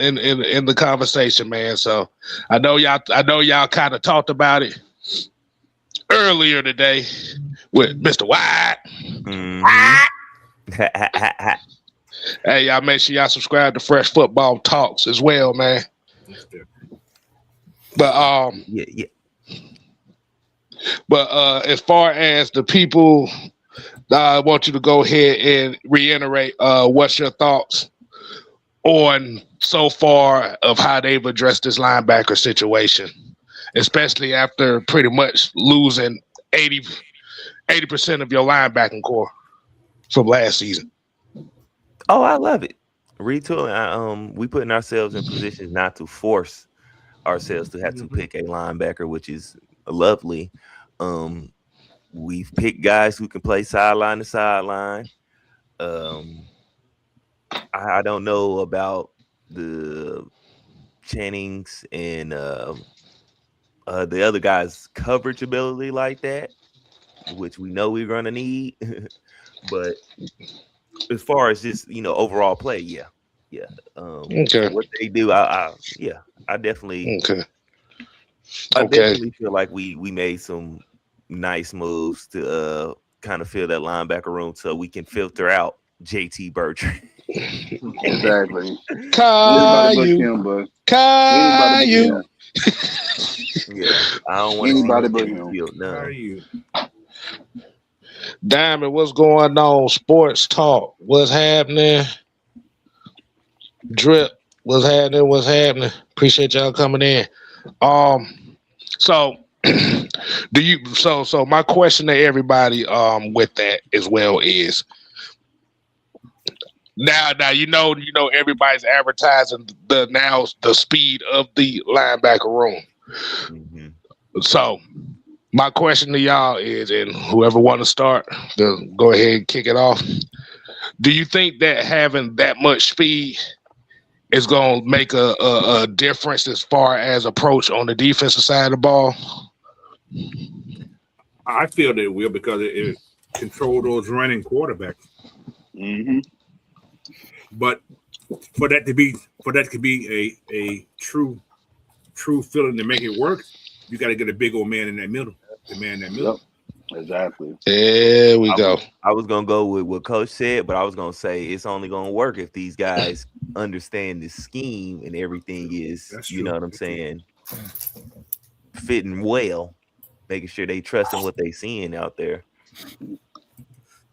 in the conversation, man. So I know y'all kind of talked about it earlier today with Mr. White. Mm-hmm. Hey, y'all make sure y'all subscribe to Fresh Football Talks as well, man. But yeah. But as far as the people, I want you to go ahead and reiterate what's your thoughts on so far of how they've addressed this linebacker situation, especially after pretty much losing 80% of your linebacking core from last season. Oh, I love it. Retooling. We putting ourselves in positions not to force ourselves to have to pick a linebacker, which is lovely. We've picked guys who can play sideline to sideline. I don't know about the Jennings and the other guys' coverage ability like that, which we know we're gonna need. But as far as just overall play, yeah. Okay. What they do, I definitely Okay. I definitely feel like we made some nice moves to kind of fill that linebacker room so we can filter out JT Bertrand. Exactly. Caillou. Yeah, I don't want anybody but him. No. Diamond, what's going on? Sports talk. What's happening? Drip. What's happening? Appreciate y'all coming in. So do you so my question to everybody with that as well is now you know everybody's advertising the speed of the linebacker room. Mm-hmm. So my question to y'all is, and whoever want to start, go ahead and kick it off. Do you think that having that much speed is going to make a difference as far as approach on the defensive side of the ball? I feel that it will, because it control those running quarterbacks. Mm-hmm. But for that to be a true feeling to make it work, you got to get a big old man in that middle. The man in that middle. Yep. Exactly. There we go. I was gonna go with what Coach said, but I was gonna say it's only gonna work if these guys understand the scheme and everything is, you know what I'm saying, fitting well, making sure they trust in what they seeing out there.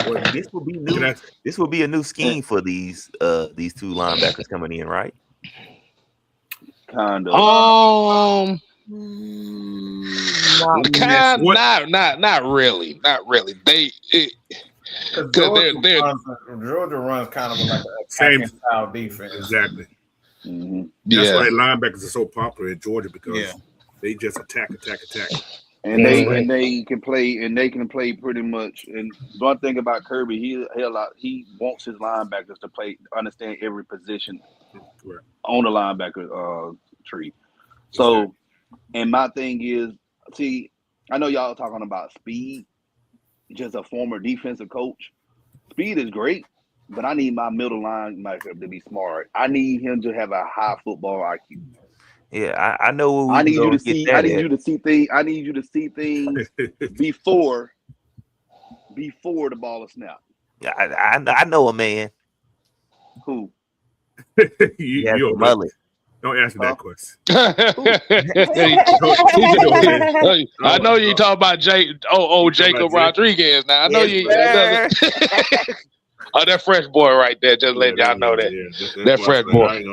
Well, this will be new. This will be a new scheme for these two linebackers coming in, right? Kind of. Not really. Georgia runs kind of like a same style defense. Exactly. Mm-hmm. That's why linebackers are so popular in Georgia, because they just attack. And they can play pretty much. And one thing about Kirby, he wants his linebackers to understand every position on the linebacker tree. So, and my thing is, see, I know y'all talking about speed. Just a former defensive coach, speed is great, but I need my middle linebacker to be smart. I need him to have a high football IQ. Yeah, I know. I need you to see. I need you to see things. I need you to see things before the ball is snapped. Yeah, I know a man. Who? you mullet. Don't answer that question. I know you talking about Jacob Rodriguez. Now I know you. Oh, that fresh boy right there. Just letting y'all know that. That fresh boy.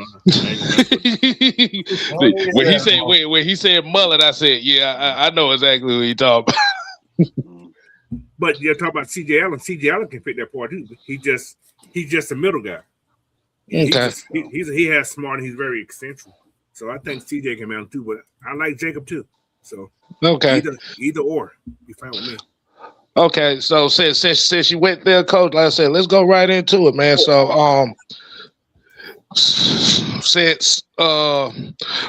When he said mullet, I said, yeah, I know exactly what he talking about. But you're talking about CJ Allen. CJ Allen can fit that part too. He's just a middle guy. Okay. He has smart, and he's very eccentric. So I think CJ can man too, but I like Jacob too. So okay, either or, you fine with me. Okay, so since you went there, Coach, like I said, let's go right into it, man. So since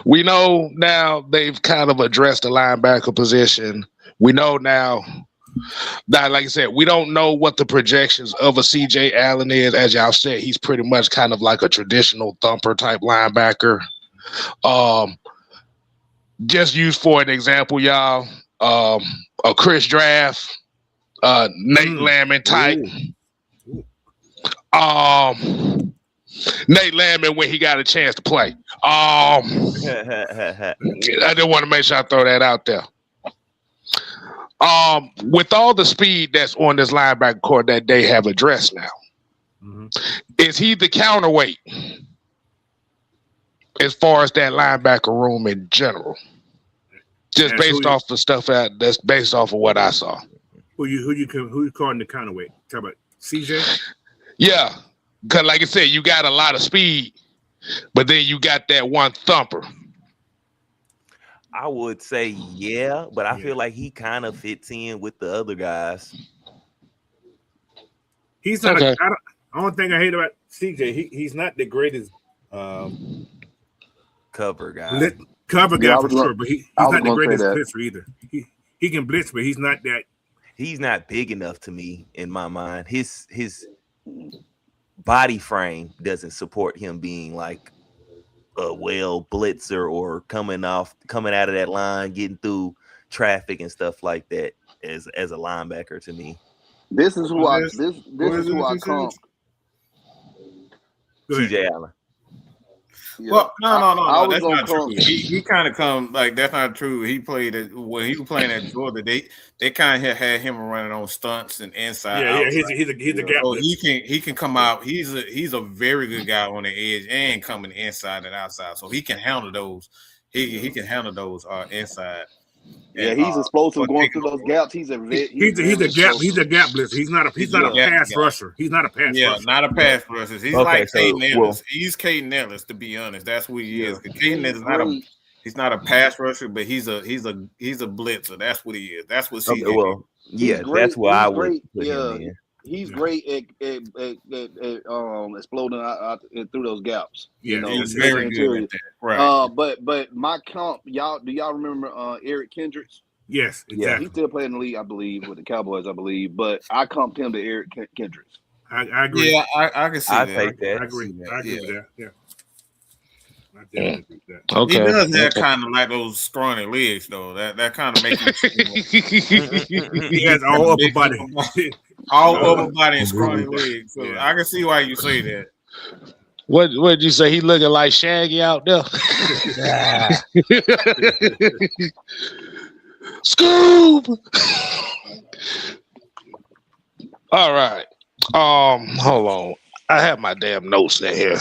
we know now they've kind of addressed the linebacker position, we know now Now, like I said, we don't know what the projections of a CJ Allen is. As y'all said, he's pretty much kind of like a traditional thumper type linebacker. Just use for an example, y'all, a Chris Draft, Nate Landman type. Nate Landman when he got a chance to play. I just want to make sure I throw that out there. With all the speed that's on this linebacker core that they have addressed now, is he the counterweight as far as that linebacker room in general? Just based off the stuff that's based off of what I saw. Who you calling the counterweight? Talk about CJ? Yeah. Because like I said, you got a lot of speed, but then you got that one thumper. I would say yeah, but I feel like he kind of fits in with the other guys. He's not. Okay. The only thing I hate about CJ, he's not the greatest cover guy. Cover guy for sure, but he's not the greatest blitzer either. He can blitz, but he's not that. He's not big enough to me in my mind. His body frame doesn't support him being like a well blitzer or coming out of that line, getting through traffic and stuff like that as a linebacker to me. This is who I come. CJ Allen. Yeah. Well, no. That's not true. He kind of come like that's not true. He played when he was playing at Georgia. They kind of had him running on stunts and inside. Yeah, he's a gap. So he can come out. He's a very good guy on the edge and coming inside and outside. So he can handle those. He can handle those inside. Yeah, he's explosive going through those gaps. He's a gap. He's a gap blitzer. He's not a pass rusher. He's not a pass rusher. Yeah, not a pass rusher. He's like Caden Ellis. He's Caden Ellis, to be honest. That's who he is. Caden is he's not a pass rusher, but he's a blitzer. That's what he is. That's what CJ is. That's what I would put him in. He's great at exploding out through those gaps. Yeah, he's very good at that. Right. But my comp, do y'all remember Eric Kendricks? Yes, exactly. He still playing in the league, I believe, with the Cowboys, I believe. But I comped him to Eric Kendricks. I agree. Yeah, I can see that. Take that. I agree. I agree with that. Yeah. I definitely agree with that. Okay. He does have kind of like those scrawny legs, though. That kind of makes him. He has all upper body. All over body and scrawny legs. So I can see why you say that. What did you say? He looking like Shaggy out there? Scoob. All right. Hold on. I have my damn notes in here.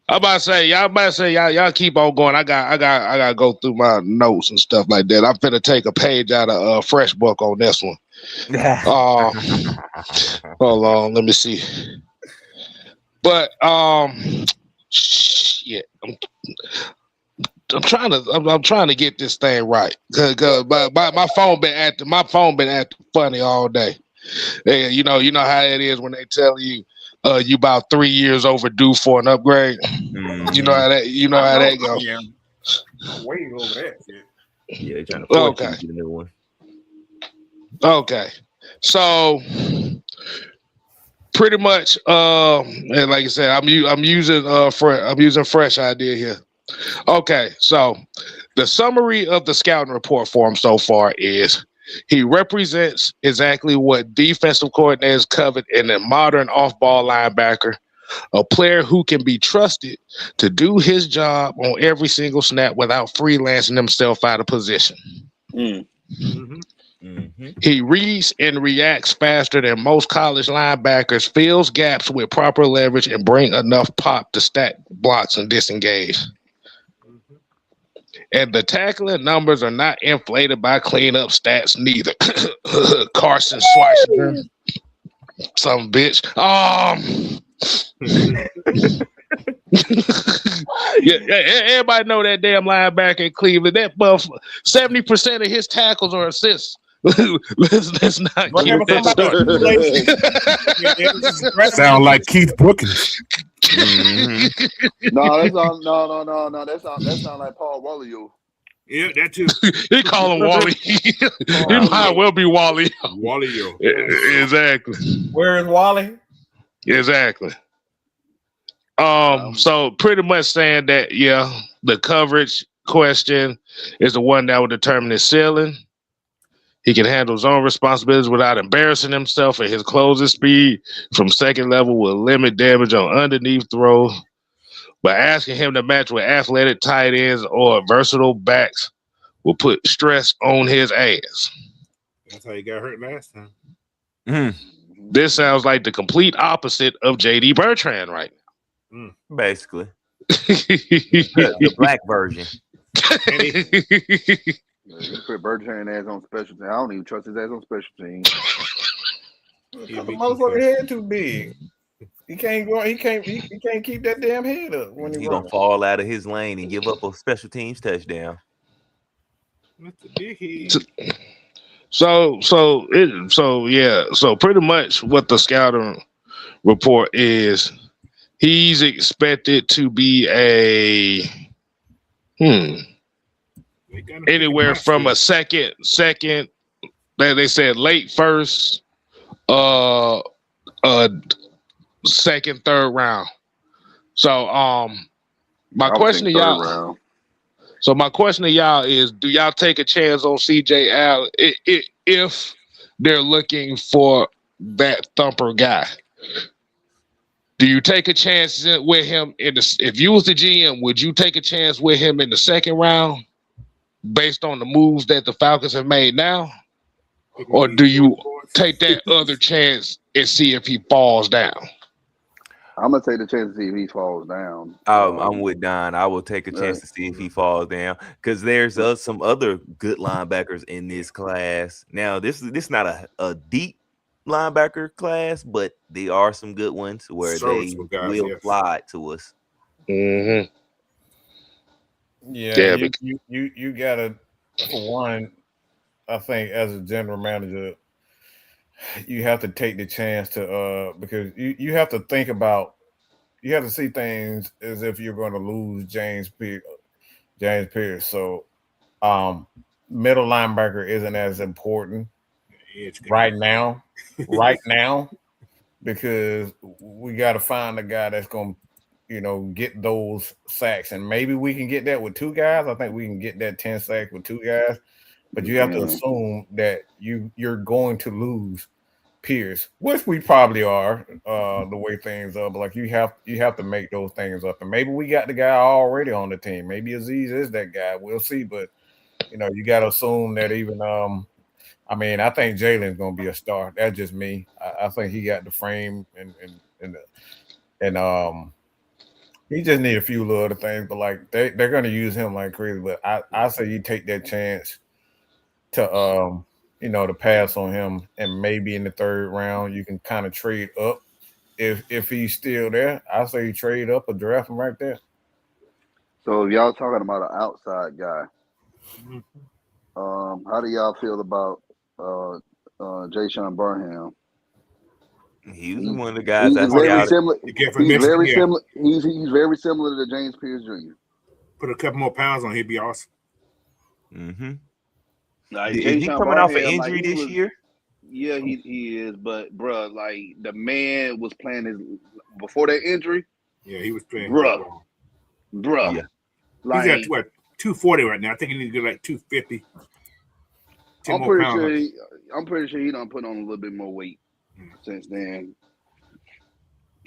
Y'all keep on going. I got to go through my notes and stuff like that. I'm finna take a page out of Fresh Book on this one. Hold on, let me see. But shit, I'm trying to get this thing right because my phone been acting funny all day. And you know how it is when they tell you you about 3 years overdue for an upgrade. You know how that goes. Yeah. Way over that shit. Yeah, they're trying to force you to get a new one. Okay, so pretty much, and like I said, I'm using Fresh Idea here. Okay, so the summary of the scouting report for him so far is he represents exactly what defensive coordinators covet in a modern off-ball linebacker, a player who can be trusted to do his job on every single snap without freelancing himself out of position. He reads and reacts faster than most college linebackers, fills gaps with proper leverage, and bring enough pop to stack blocks and disengage. And the tackling numbers are not inflated by cleanup stats neither. Carson Schwarzenegger, some bitch. Yeah, everybody know that damn linebacker in Cleveland. That buff, 70% of his tackles are assists. Let's not get that started. Sound like Keith Brookins. No, that sound like Paul Wallace. Yeah, that too. He call him Wally. He might well be Wally. Wally, yo. Exactly. Where is Wally? Exactly. So pretty much saying that, yeah, the coverage question is the one that will determine his ceiling. He can handle his own responsibilities without embarrassing himself, and his closing speed from second level will limit damage on underneath throw. But asking him to match with athletic tight ends or versatile backs will put stress on his ass. That's how he got hurt last time. Mm-hmm. This sounds like the complete opposite of J.D. Bertrand right now. Basically. The black version. He put Bertrand ass on special teams. I don't even trust his ass on special teams. The motherfucker head too big. He can't go. He can't keep that damn head up when he gonna fall out of his lane and give up a special teams touchdown. So pretty much what the scouting report is, he's expected to be anywhere from a second, they said late first, second, third round. So my question to y'all. So my question to y'all is, do y'all take a chance on CJ Allen if they're looking for that thumper guy? Do you take a chance with him if you was the GM, would you take a chance with him in the second round based on the moves that the Falcons have made now? Or do you take that other chance and see if he falls down? I'm gonna take the chance to see if he falls down. I'm with Don. I will take a chance to see if he falls down because there's some other good linebackers in this class. Now, this is not a deep linebacker class, but there are some good ones where they will fly to us. Mm-hmm. Yeah, you gotta, for one, I think as a general manager, you have to take the chance to because you have to think about, you have to see things as if you're going to lose James Pierce. So middle linebacker isn't as important right now, because we got to find a guy that's going to, get those sacks, and maybe we can get that with two guys. I think we can get that 10 sacks with two guys, but you have to assume that you're going to lose Pierce, which we probably are, the way things are. But like you have to make those things up, and maybe we got the guy already on the team. Maybe Aziz is that guy. We'll see, but you got to assume that even. I think Jalen's gonna be a star. That's just me. I think he got the frame and he just need a few little other things. But like they're gonna use him like crazy. But I say you take that chance to to pass on him, and maybe in the third round you can kind of trade up if he's still there. I say you trade up or draft him right there. So if y'all talking about an outside guy, how do y'all feel about Jayshon Burnham? He's one of the guys He's very similar. He's very similar. He's very similar to James Pierce Jr. Put a couple more pounds on, he'd be awesome. Mm-hmm. Like, is he coming off an injury this year? Yeah, he is. But bruh, like the man was playing before that injury. Yeah, he was playing. Bruh. Yeah. Like, he's at what, 240 right now. I think he needs to go like 250. I'm pretty sure he done put on a little bit more weight since then.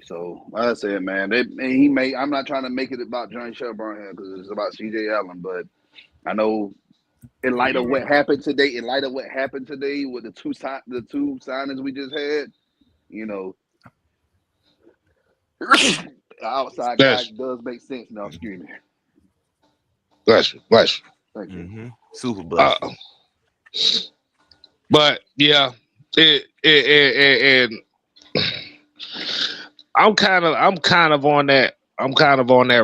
So like I said, man, I'm not trying to make it about Jayshon Burnham because it's about CJ Allen, but I know in light of what happened today, with the two signings we just had, outside guy does make sense. No, excuse me. Bless you. Thank you. Mm-hmm. Super blessed. But yeah, I'm kind of on that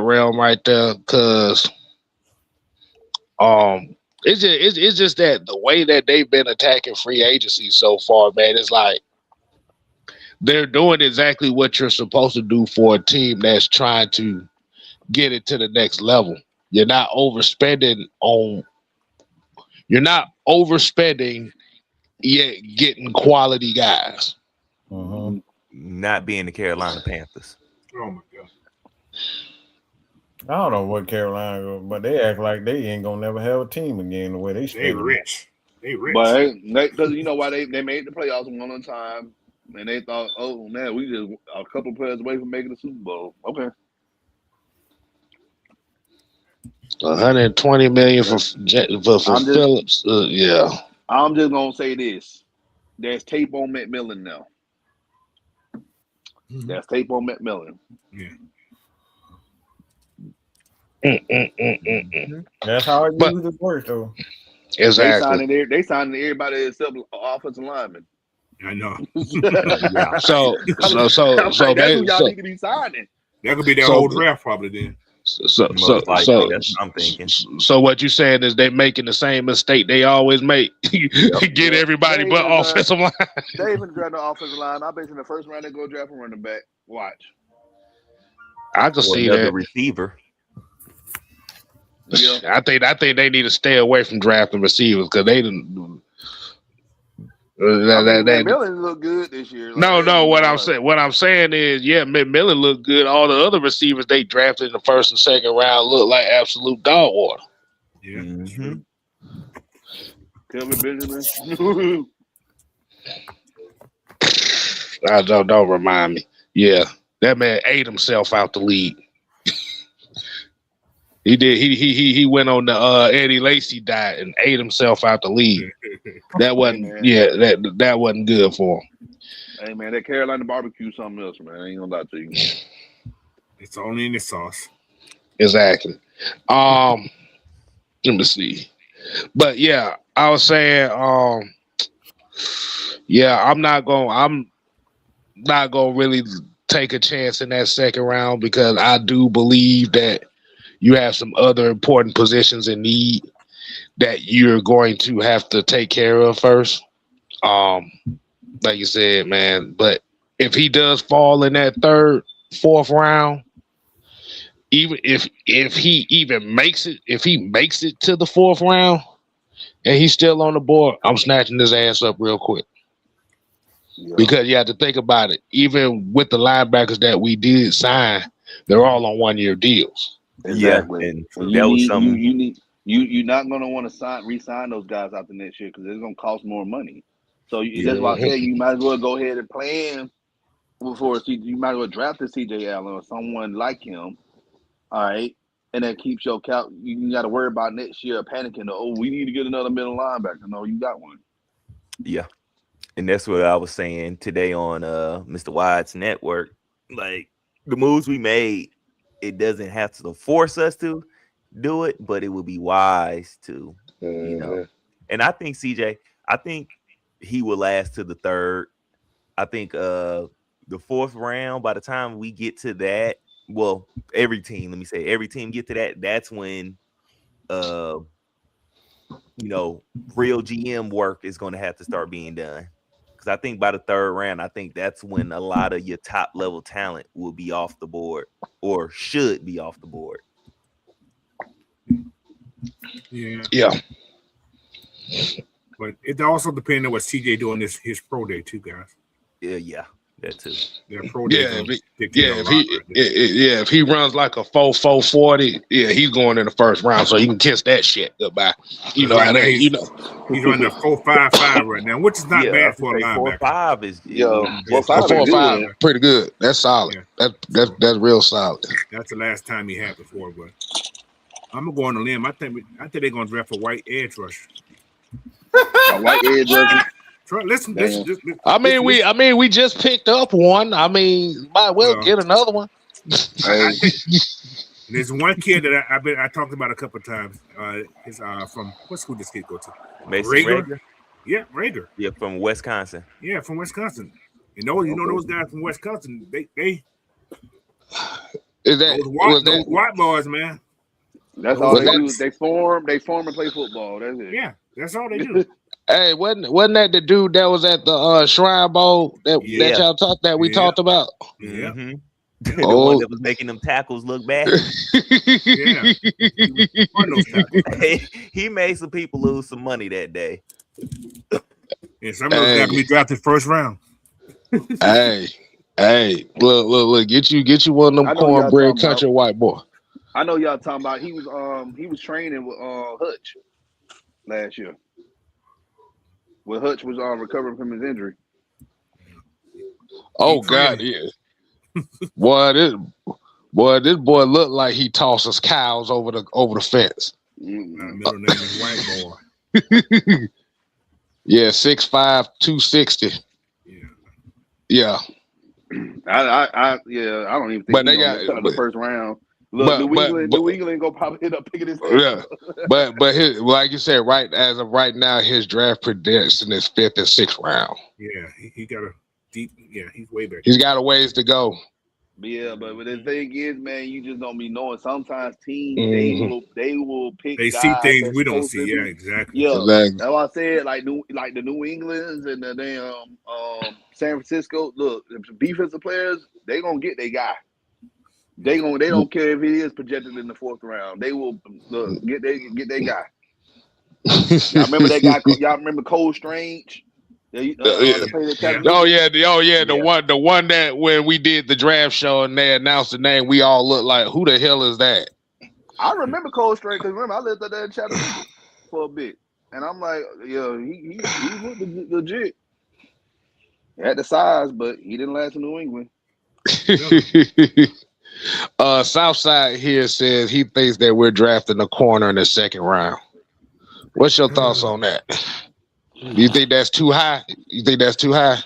realm right there because it's just that the way that they've been attacking free agency so far, man, it's like they're doing exactly what you're supposed to do for a team that's trying to get it to the next level. You're not overspending on You're not overspending yet getting quality guys. Not being the Carolina Panthers. Oh my God. I don't know what Carolina, but they act like they ain't gonna never have a team again. The way they spend. They rich. But because you know why they made the playoffs one on time, and they thought, oh man, we just a couple players away from making the Super Bowl. Okay. $120 million for Phillips. Yeah. I'm just gonna say this: there's tape on McMillan now. There's tape on McMillan. Yeah. That's how it usually works, though. Exactly. They signing everybody except offensive linemen. I know. Yeah. So that's who y'all need to be signing. That could be their whole draft probably then. That's what I'm thinking. So what you saying is they making the same mistake they always make. Get everybody but offensive line. They even draft the offensive line. I bet in the first round they go draft a running back. Watch. I can see that. Receiver. Yeah. I think they need to stay away from drafting receivers because they didn't. McMillan look good this year. What I'm saying is, McMillan looked good. All the other receivers they drafted in the first and second round look like absolute dog water. Yeah. Kelvin Benjamin. Don't remind me. Yeah, that man ate himself out the league. He did. He went on the Eddie Lacy diet and ate himself out the league. That wasn't. That wasn't good for him. Hey man, that Carolina barbecue something else, man. I ain't gonna lie to you. It's only in the sauce. Exactly. Let me see. But yeah, I was saying. I'm not gonna really take a chance in that second round because I do believe that you have some other important positions in need that you're going to have to take care of first. Like you said, man, but if he does fall in that third, fourth round, even if he makes it to the fourth round and he's still on the board, I'm snatching his ass up real quick. Yeah. Because you have to think about it. Even with the linebackers that we did sign, they're all on 1-year deals. Exactly. Yeah, and that was something you're not going to want to re-sign those guys after next year because it's going to cost more money. So that's why I say you might as well go ahead and plan before you might as well draft a CJ Allen or someone like him. All right, and that keeps your cap. You got to worry about next year panicking. Oh, we need to get another middle linebacker. No, you got one. Yeah, and that's what I was saying today on Mr. Wide's network. Like the moves we made. It doesn't have to force us to do it, but it would be wise to, you know. And I think CJ, he will last to the third. I think the fourth round, by the time we get to that, well, every team get to that, that's when real GM work is going to have to start being done. Because I think by the third round, I think that's when a lot of your top level talent will be off the board or should be off the board. Yeah. But it also depends on what CJ doing his pro day too, guys. Yeah, that too. Their pro day. If he runs like a 4.40, he's going in the first round, so you can kiss that shit goodbye. You know, he's running a 4.55 right now, which is not bad for a linebacker. 4.5 is 4.5, pretty good. That's solid. Yeah. That's real solid. That's the last time he had before, but I'm gonna go on a limb. I think they're gonna draft a white edge rusher. A white edge rusher. Listen. We just picked up one. I mean, might well get another one. There's one kid that I talked about a couple of times. Is from what school this kid go to? Rager. Yeah, Rager. Yeah, from Wisconsin. Yeah, from Wisconsin. Those guys from Wisconsin. They those white boys, man. That's all they do. They form and play football. That's it. Yeah, that's all they do. Hey, wasn't that the dude that was at the Shrine Bowl that y'all talked about? Yeah. The one that was making them tackles look bad. Yeah, he made some people lose some money that day. And some of those guys can be drafted first round. Hey, look, get you one of them cornbread country white boy. I know y'all talking about he was training with Hutch last year. When Hutch was recovering from his injury. Oh God, yeah. Boy, this boy looked like he tosses cows over the fence. Middle name is white boy. Yeah, 6'5", 260. Yeah. I don't even think. But they got the first round. Look, New England go probably end up picking his. Yeah, but like you said, as of right now, his draft prediction is 5th and 6th round. Yeah, he got a deep. Yeah, he's way back. He's got a ways to go. Yeah, but the thing is, man, you just don't be knowing. Sometimes teams they will pick. They see things we don't see. Yeah, exactly. Yeah, exactly. that's why I said like the New Englands and the damn San Francisco. Look, the defensive players, they gonna get their guy. They don't care if he is projected in the 4th round. They will get their guy. Y'all remember that guy? Y'all remember Cole Strange? The one that when we did the draft show and they announced the name, we all looked like, who the hell is that? I remember Cole Strange because remember I lived up there in Chattanooga for a bit, and I'm like, yeah, he looked legit. He had the size, but he didn't last in New England. Southside here says he thinks that we're drafting a corner in the 2nd round. What's your thoughts on that? You think that's too high?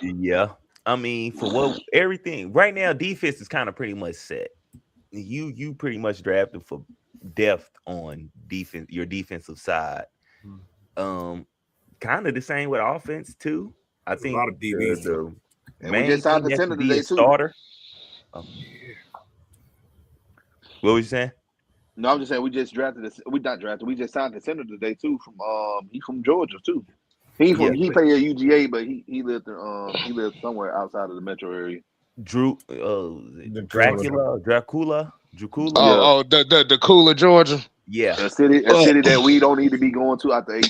Yeah. I mean, for everything right now, defense is kind of pretty much set. You pretty much drafted for depth on defense, your defensive side. Kind of the same with offense too. I think a lot of DBs. The main we just signed the center today too. Starter. What was you saying? No, I'm just saying we just drafted this. We not drafted. We just signed the center today too. He's from Georgia too. He played at UGA, but he lived somewhere outside of the metro area. Dracula. Oh, the Cooler, Georgia. Yeah, a city that we don't need to be going to after 18.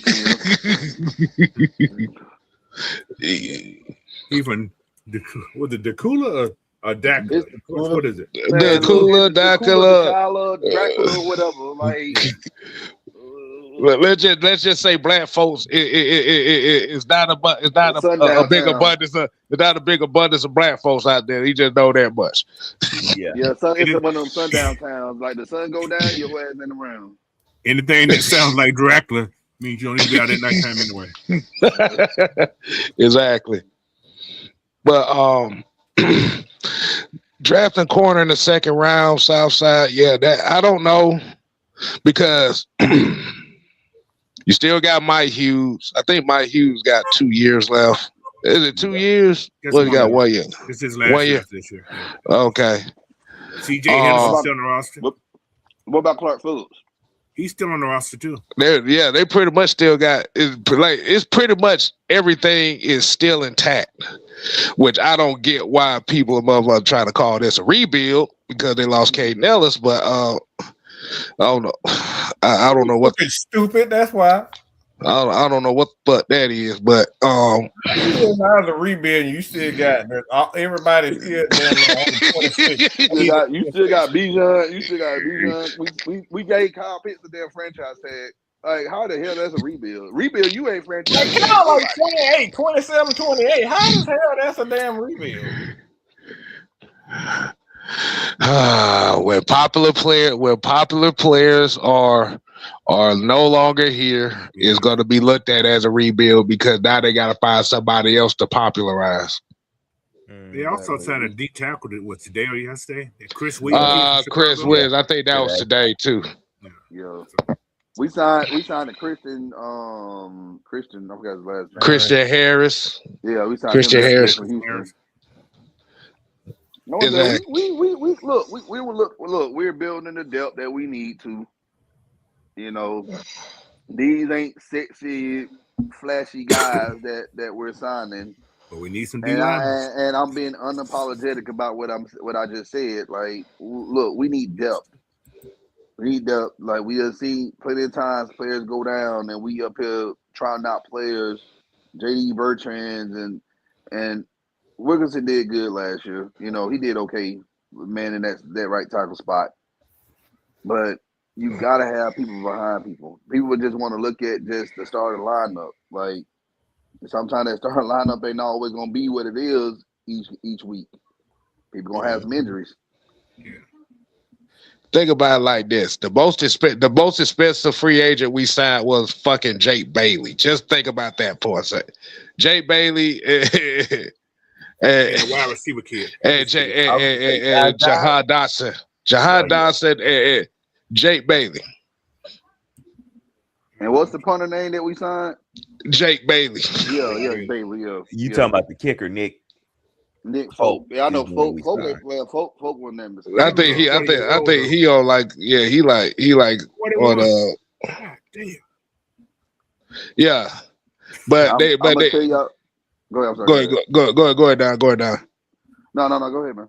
Even was it Dracula or Dracula? What is it? Dracula, Dracula, whatever. Like, let's just say black folks. It's not a big abundance. It's not a big abundance of black folks out there. You just know that much. Yeah. It's one of them sundown towns. Like the sun go down, your ass in around. Anything that sounds like Dracula means you don't need to be out at nighttime anyway. Exactly. But drafting corner in the 2nd round, Southside. Yeah, that I don't know because. You still got Mike Hughes. I think Mike Hughes got 2 years left. Is it 2 years? Well, he got 1 year. This is last year. This year. Yeah. Okay. CJ Henderson still on the roster. What about Clark Phillips? He's still on the roster too. They pretty much still got it's pretty much everything is still intact. Which I don't get why people are trying to call this a rebuild because they lost Caden Ellis, but I don't know. I don't know what stupid. That's why. I don't know what the fuck that is, but now as a rebuild, you still got everybody still down on 26. You still got Bijan. You still got Bijan. We gave Kyle Pitts the damn franchise tag. Like, how the hell that's a rebuild? Rebuild, you ain't franchise. Like 28, 27, 28. How the hell that's a damn rebuild? When popular players are no longer here, it's going to be looked at as a rebuild because now they got to find somebody else to popularize. They also signed a D tackle today or yesterday. Chris Williams. Chris Williams. I think that was today too. Yeah. We signed a Christian. I forgot his last name. Christian Harris. Yeah, we signed Christian Harris. No, exactly. We're building the depth that we need to. You know, these ain't sexy, flashy guys that we're signing. But we need some D linemen. And I'm being unapologetic about what I just said. Like, look, we need depth. We need depth. Like, we have seen plenty of times players go down, and we up here trying out players. J.D. Bertrand and Wilkinson did good last year. You know, he did okay, man, in that right tackle spot. But you gotta have people behind people. People just want to look at just the starting lineup. Like, sometimes that starting lineup ain't always gonna be what it is each week. People gonna have some injuries. Yeah. Think about it like this: the most expensive free agent we signed was fucking Jake Bailey. Just think about that for a second. Jake Bailey and a wide receiver kid and Jahad Dotson. Jahad Dotson and Jake Bailey. And what's the punter name that we signed? Jake Bailey. Yeah, Bailey. Yeah. You talking about the kicker, Nick Folk. Yeah, I know Folk. Folk won them. I think he on like he like on God damn. Yeah. But they tell y'all, go ahead, I'm sorry. Go ahead down. No, go ahead, man.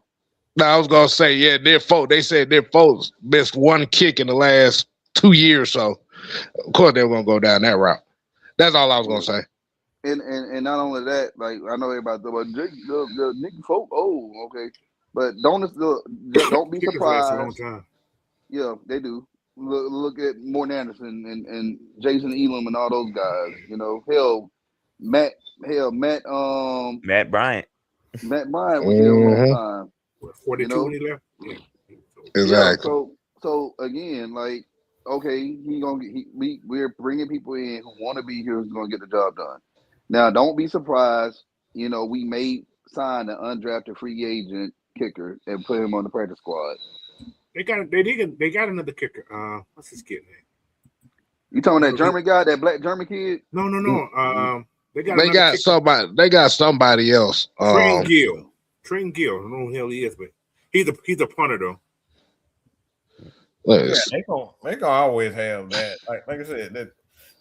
No, I was gonna say, yeah, they said their folks missed one kick in the last 2 years, so of course they were gonna go down that route. That's all I was gonna say. And not only that, like, I know everybody, but the Nick Folk, okay, but don't be surprised. A long time. Yeah, they do. Look at Morton Anderson and Jason Elam and all those guys. You know, Matt Bryant. Matt Bryant was here a long time. 42 when he left. Yeah. Exactly. Yeah, so again, like, okay, we're bringing people in who want to be here, who's gonna get the job done. Now, don't be surprised. You know, we may sign an undrafted free agent kicker and put him on the practice squad. They got another kicker. What's his kid name? You talking that German guy, that black German kid? No. They got somebody else. Trent Gill. I don't know who the hell he is, but he's a punter though. Yeah, they gonna always have that. Like I said,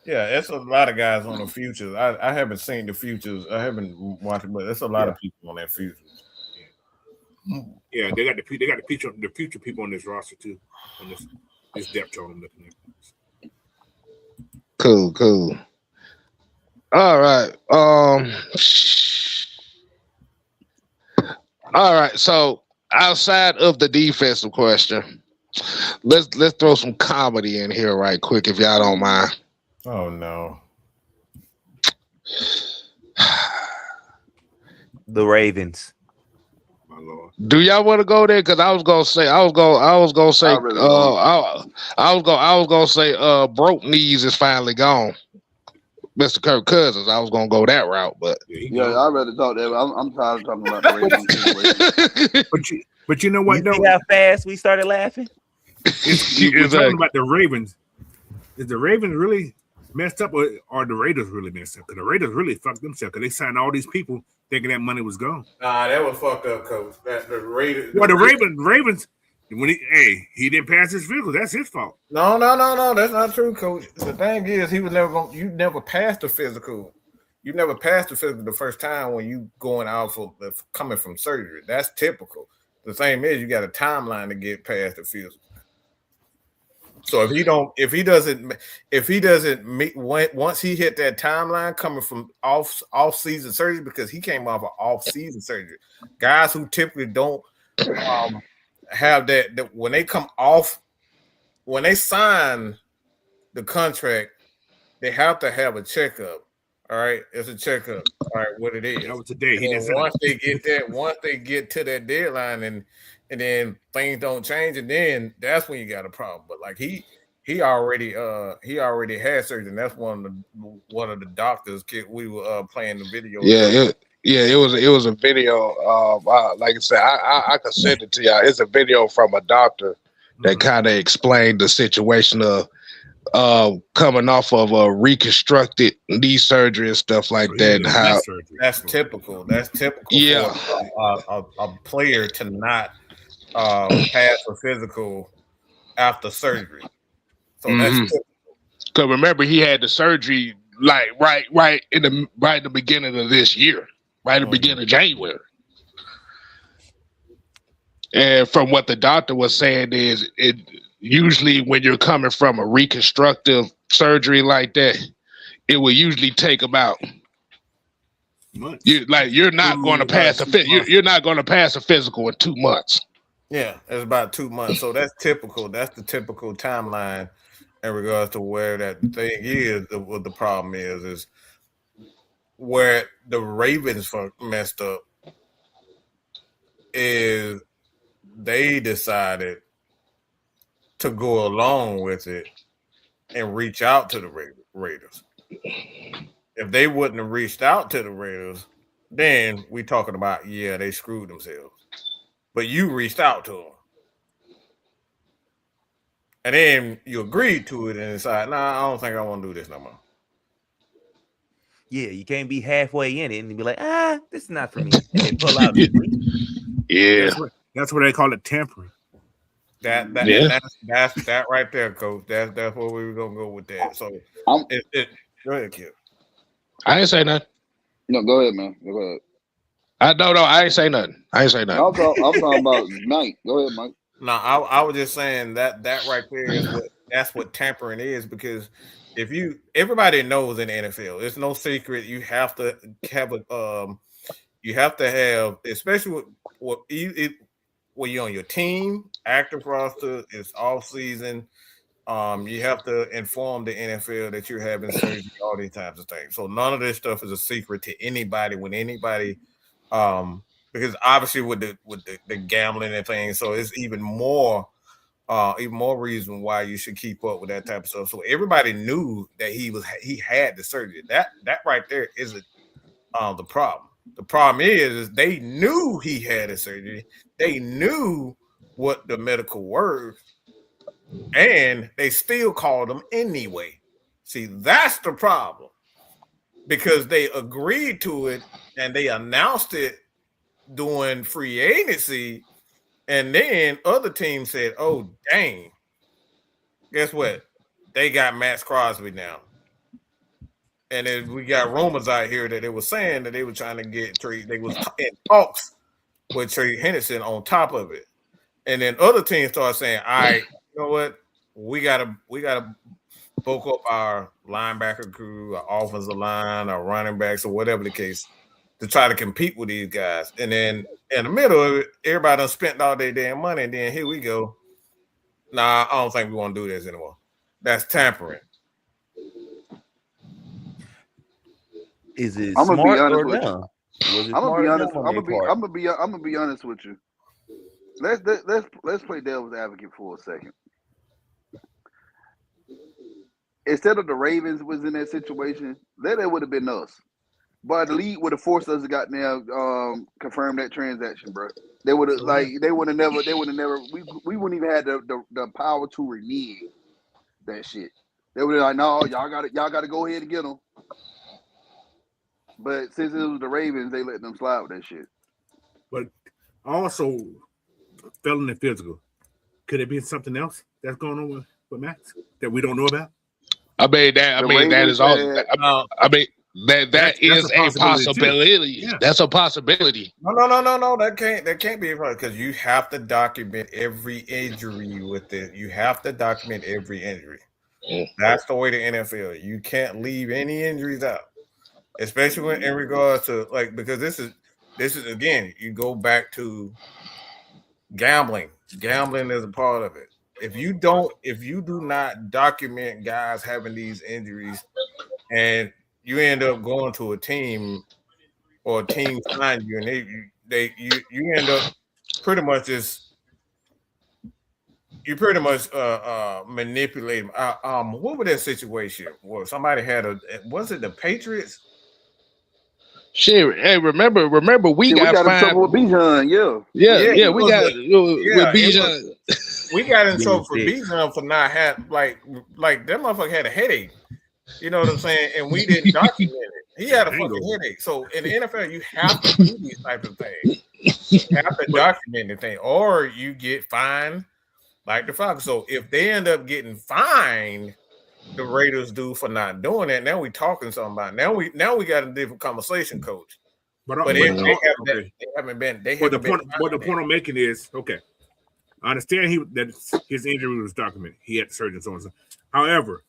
that's a lot of guys on the futures. I haven't seen the futures. I haven't watched, but there's a lot of people on that futures. Yeah, they got the future people on this roster too. On this depth chart I'm looking at. Cool. All right. All right. So outside of the defensive question, let's throw some comedy in here right quick, if y'all don't mind. Oh no. The Ravens. My Lord. Do y'all want to go there? Because I was gonna say broke knees is finally gone. Mr. Kirk Cousins. I was gonna go that route, but I'd rather talk that. I'm tired of talking about the Ravens. but you know what? You see how fast we started laughing? We're talking about the Ravens. Is the Ravens really messed up, or the Raiders really messed up? Because the Raiders really fucked themselves because they signed all these people thinking that money was gone. Nah, that was fucked up, coach. The Raiders. Well, the Ravens. When he didn't pass his physical, that's his fault. No, that's not true, coach. The thing is, he was never going. You never passed the physical. You never passed the physical the first time when you going out for coming from surgery. That's typical. The same is you got a timeline to get past the physical. So if he doesn't meet once he hit that timeline coming from off season surgery, because he came off of off season surgery, guys who typically don't have that when they come off, when they sign the contract, they have to have a checkup. All right, it's a checkup. All right, what it is. That was today. Once they get to that deadline and then things don't change, and then that's when you got a problem. But like he already had surgery, and that's one of the doctors. We were playing the video. It was a video. Like I said, I can send it to y'all. It's a video from a doctor that kind of explained the situation of coming off of a reconstructed knee surgery and stuff like that. How that's typical. Yeah, for a player to not pass a physical after surgery. So that's typical. Because remember, he had the surgery like right in the beginning of this year. right at the beginning of January. And from what the doctor was saying is, it usually when you're coming from a reconstructive surgery like that, it will usually take about months. You're not going to pass you're not going to pass a physical in 2 months. Yeah, it's about 2 months. So that's typical. That's the typical timeline in regards to where that thing is. What the problem is where the Ravens messed up is they decided to go along with it and reach out to the Raiders. If they wouldn't have reached out to the Raiders, then we talking about, they screwed themselves. But you reached out to them. And then you agreed to it and decided, I don't think I want to do this no more. Yeah, you can't be halfway in it and be like, this is not for me. And then pull out. Yeah. That's what they call it, tampering. That's that right there, Coach. That's where we were gonna go with that. So go ahead, Kip. I ain't say nothing. No, go ahead, man. Go ahead. I ain't say nothing. I'm talking about Mike. Go ahead, Mike. No, I was just saying that right there is that's what tampering is, because everybody knows in the NFL, it's no secret. You have to have especially when you're on your team, active roster, it's off season. You have to inform the NFL that you're having surgery, all these types of things. So none of this stuff is a secret to anybody when anybody, because obviously with the gambling and things, so it's even more reason why you should keep up with that type of stuff. So everybody knew that he had the surgery. That right there isn't the problem. The problem is they knew he had a surgery. They knew what the medical word, and they still called him anyway. See, that's the problem, because they agreed to it and they announced it during free agency, and then other teams said, "Oh, dang! Guess what? They got Max Crosby now." And then we got rumors out here that they were saying that they were trying to get trade. They was in talks with Trey Henderson on top of it. And then other teams started saying, all right, you know what? We gotta bulk up our linebacker crew, our offensive line, our running backs, or whatever the case, to try to compete with these guys. And then in the middle of it, everybody done spent all their damn money, and then here we go. Nah, I don't think we want to do this anymore. That's tampering. Is it smart or dumb? I'm gonna be honest with you. Let's play devil's advocate for a second. Instead of the Ravens was in that situation, that would have been us. But the league would have forced us to confirm that transaction, bro. They would have we wouldn't even had the power to renege that shit. They would have like, no, y'all got to go ahead and get them. But since it was the Ravens, they let them slide with that shit. But also, felony physical. Could it be something else that's going on with Max that we don't know about? That is all. That is a possibility. Yeah. That's a possibility. No. That can't be right, because you have to document every injury with it. You have to document every injury. That's the way the NFL. You can't leave any injuries out, especially in regards to because this is again, you go back to gambling. Gambling is a part of it. If you do not document guys having these injuries, and you end up going to a team or a team sign you, and you end up pretty much manipulate them. What was that situation where somebody was it the Patriots? Shit, hey, remember we got in trouble with Bijan, yeah, we got with Bijan. We got in trouble for Bijan for not having like that motherfucker had a headache. You know what I'm saying? And we didn't document it. He had a fucking headache. So in the NFL, you have to do these types of things. You have to document the thing, or you get fined like the Falcons. So if they end up getting fined, the Raiders do for not doing that. Now we talking something about. Now we got a different conversation, Coach. They haven't been. But the point I'm making is okay. I understand that his injury was documented. He had the surgery and so on and so. However,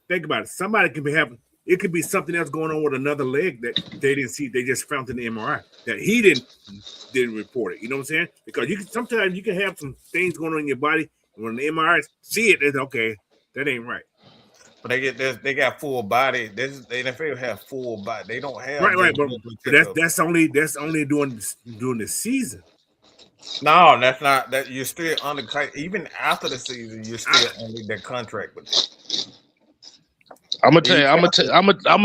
think about it. Somebody can be having. It could be something else going on with another leg that they didn't see. They just found in the MRI that he didn't report it. You know what I'm saying? Because sometimes you can have some things going on in your body. And when the MRI see it, it's okay. That ain't right. But they got full body. The NFL have full body. They don't have right. But that's only during the season. No, that's not. That you're still under. Even after the season, you're still under that contract with them. I'm gonna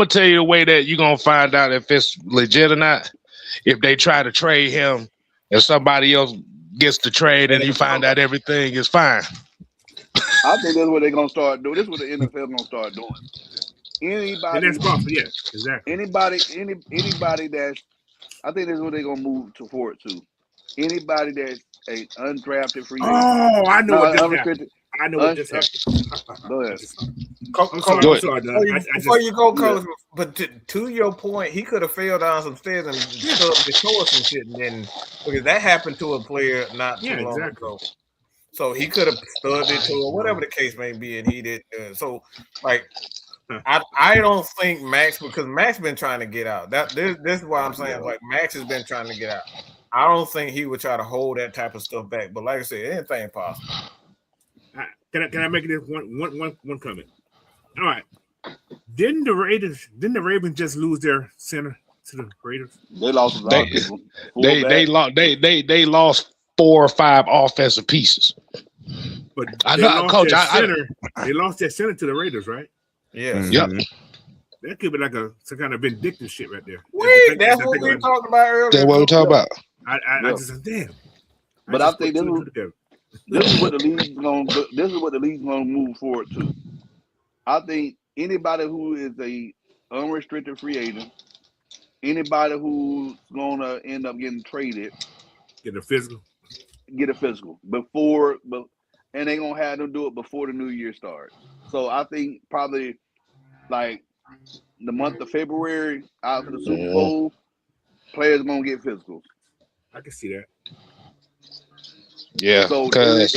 tell you the way that you're gonna find out if it's legit or not. If they try to trade him and somebody else gets the trade and you find out everything is fine. I think that's what they're gonna start doing. This is what the NFL gonna start doing. Anybody, and that's possible, yeah, exactly. Anybody that's, I think that's what they're gonna move forward to. Anybody that's an undrafted free agent. Oh, I know what this happened. I know what this happened. Go ahead. Before you go, Coach, but to your point, he could have fell down some stairs and stubbed his toe or some shit, and then because that happened to a player not too long ago. So he could have stubbed it to or whatever the case may be, and he did. So, like, I don't think Max, because Max been trying to get out. This is why I'm saying, like, Max has been trying to get out. I don't think he would try to hold that type of stuff back. But like I said, anything possible. Can I make this one comment? All right. Didn't the Ravens just lose their center to the Raiders? They lost a lot of people. They lost 4 or 5 offensive pieces. But I know, Coach. They lost their center to the Raiders, right? Yeah. Mm-hmm. Yep. That could be like some kind of vindictive shit right there. Wait, that's what we were talking about earlier. That's what we're talking about. I just said, damn. But I think this is what the league's gonna move forward to. I think anybody who is a unrestricted free agent, anybody who's gonna end up getting traded, get a physical before, and they're gonna have them do it before the new year starts. So I think probably like the month of February after the Super Bowl, players are gonna get physicals. I can see that. Yeah. So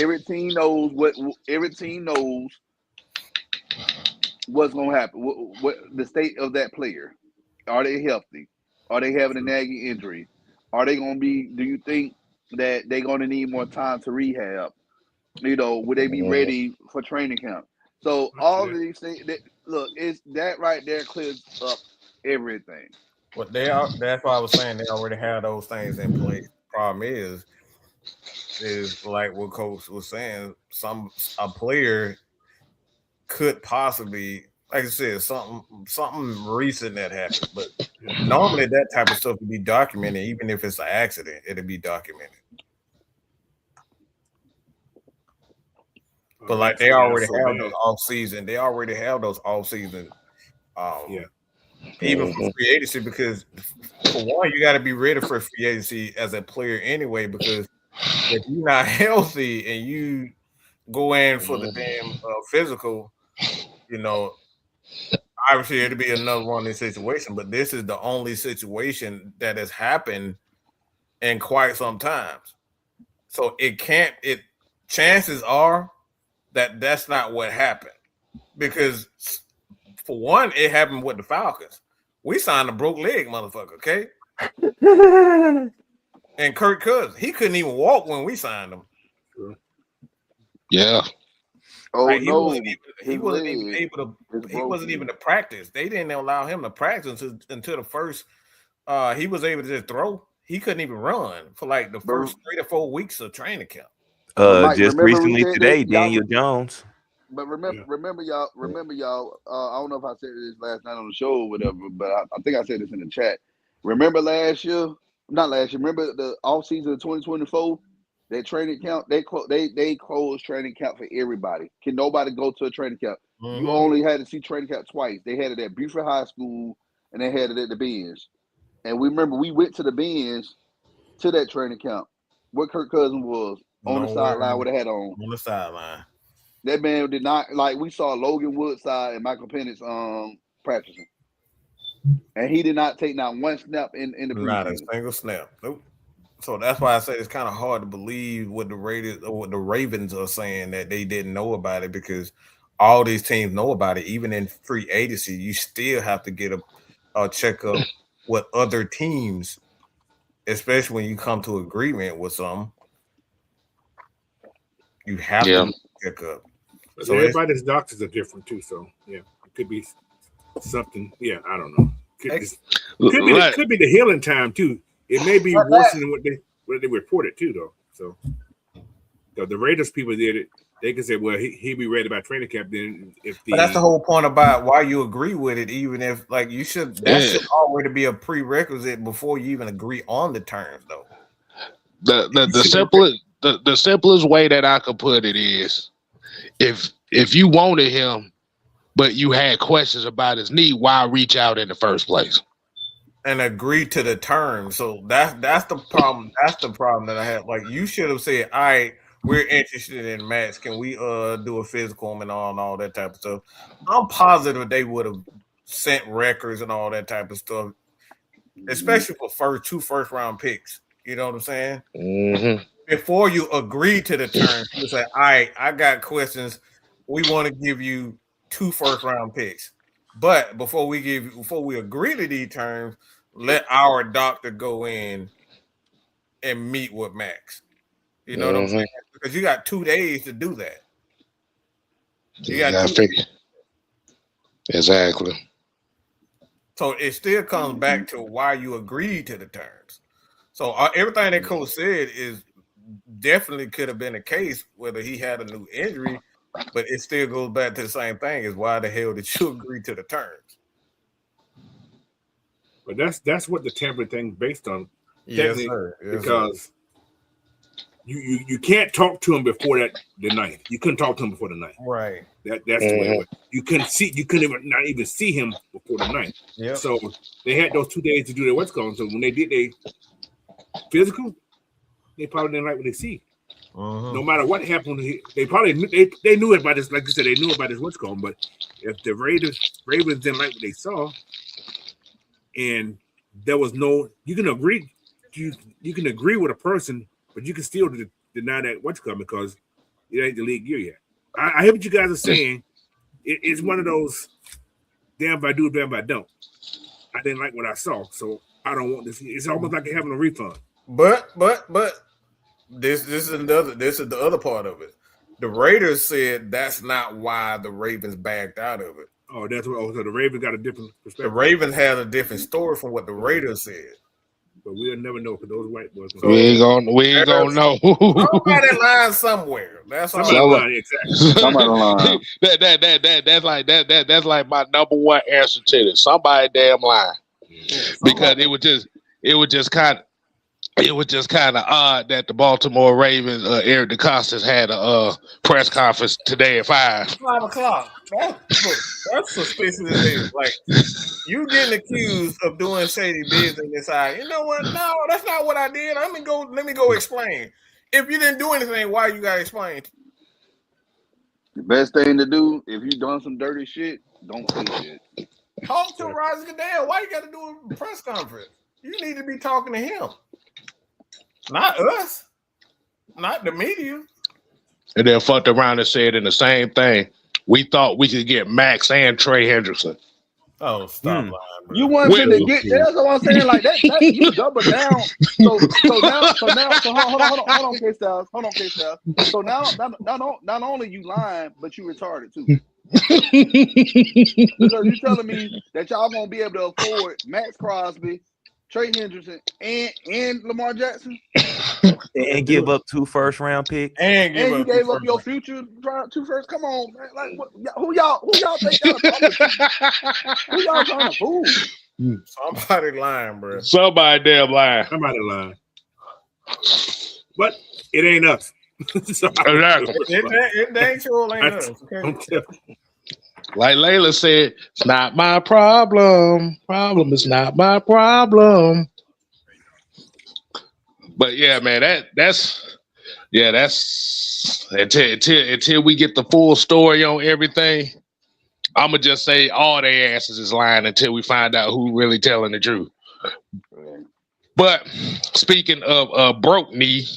every team knows what's gonna happen. What the state of that player? Are they healthy? Are they having a nagging injury? Are they gonna be? Do you think that they're gonna need more time to rehab? You know, would they be ready for training camp? So all of these things. It's that right there clears up everything. Well, that's why I was saying they already have those things in place. Problem is like what Coach was saying, a player could possibly, like I said, something recent that happened. But normally that type of stuff would be documented, even if it's an accident, it'll be documented. But like they already have those off season. They already have those off season. Even for free agency, because for one, you got to be ready for free agency as a player anyway. Because if you're not healthy and you go in for the damn physical, you know, obviously it'll be another one in this situation. But this is the only situation that has happened in quite some times. So chances are that that's not what happened, because for one, it happened with the Falcons. We signed a broke leg motherfucker, okay? And Kirk Cousins, he couldn't even walk when we signed him. Yeah. Oh, like, no. He wasn't even able to practice. They didn't allow him to practice until the first he was able to just throw. He couldn't even run for like the first 3 to 4 weeks of training camp. Mike, just recently today, Daniel Jones. But remember y'all. I don't know if I said this last night on the show or whatever, but I think I said this in the chat. Remember remember the off season of 2024? That training camp, they closed training camp for everybody. Can nobody go to a training camp? Mm-hmm. You only had to see training camp twice. They had it at Buford High School and they had it at the Benz. And we went to the Benz to that training camp. What Kirk Cousins was on the sideline with a hat on. On the sideline. That man did not, like, we saw Logan Woodside and Michael Penix practicing. And he did not take not one snap in the preseason. Not a single snap. Nope. So that's why I say it's kind of hard to believe what the Raiders or what the Ravens are saying that they didn't know about it, because all these teams know about it. Even in free agency, you still have to get a checkup with other teams, especially when you come to agreement with some. You have to check up. So everybody's doctors are different too. So yeah, it could be something. Yeah, I don't know. Could be the healing time too. It may be worse than what they reported too, though. So the Raiders people did it. They could say, well, he'll be ready by training camp. Then but that's the whole point about why you agree with it, even if like you should. That should already be a prerequisite before you even agree on the terms, though. The simplest way that I could put it is, if you wanted him, but you had questions about his knee, why reach out in the first place? And agree to the terms. So that's the problem. That's the problem that I had. Like you should have said, all right, we're interested in Max. Can we do a physical and all that type of stuff? I'm positive they would have sent records and all that type of stuff, especially for two first round picks. You know what I'm saying? Mm-hmm. Before you agree to the terms, you say, all right, I got questions. We want to give you 2 first round picks. But before we agree to these terms, let our doctor go in and meet with Max. You know what I'm saying? Because you got 2 days to do that. You got 2 days. Exactly. So it still comes back to why you agreed to the terms. So everything that Coach said is definitely could have been the case, whether he had a new injury, but it still goes back to the same thing: is why the hell did you agree to the terms? But that's what the tampering thing based on. Yes, sir. Yes, because sir. You can't talk to him before the night. You couldn't talk to him before the night. Right. That's the way it was. You couldn't not even see him before the night. Yeah. So they had those 2 days to do their what's called. So when they did their physical, they probably didn't like what they see. No matter what happened, they probably they knew about this. Like you said, they knew about this what's called. But if the Ravens didn't like what they saw, and there was no, you can agree with a person, but you can still deny that what's coming because it ain't the league year yet. I hear what you guys are saying. It's one of those damn if I do, damn if I don't. I didn't like what I saw, so I don't want this. It's almost like having a refund. But this is the other part of it. The Raiders said that's not why the Ravens backed out of it. Oh, that's what. So the Ravens got a different perspective. The Ravens had a different story from what the Raiders said. But we'll never know because those white boys. So we ain't gonna know. Somebody lying somewhere. That's somebody lying. Exactly. Somebody lying. That's like my number one answer to this. Somebody damn lying. Yeah, because it was just kind of odd that the Baltimore Ravens, Eric DeCostas had a press conference today at 5 o'clock. That's suspicious as hell. Like you getting accused of doing shady business inside. You know what? No, that's not what I did. Let me go explain. If you didn't do anything, why you gotta explain? The best thing to do if you done some dirty shit, don't say shit. Talk to Roger Goodell. Why you gotta do a press conference? You need to be talking to him. Not us. Not the media. And then fucked around and said in the same thing. We thought we could get Max and Trey Hendrickson. Oh, stop lying, bro. You want to get there? That's what I'm saying. Like that you double down. So hold on, K-Styles. Hold on, K-Styles. So now not only you lying, but you retarded too. Because you're telling me that y'all gonna be able to afford Max Crosby, Trey Hendrickson, and Lamar Jackson, and give up 2 first round picks, and you gave up your future 2 first. Come on, man. Like who y'all think y'all talking to? Who y'all trying to fool? Somebody lying, bro. Somebody damn lying. Somebody lying. But it ain't us. It ain't sure ain't us. Okay? Like Layla said, it's not my problem. Problem is not my problem. But yeah, man, that's until we get the full story on everything. I'm gonna just say all their asses is lying until we find out who really telling the truth. But speaking of broke knee,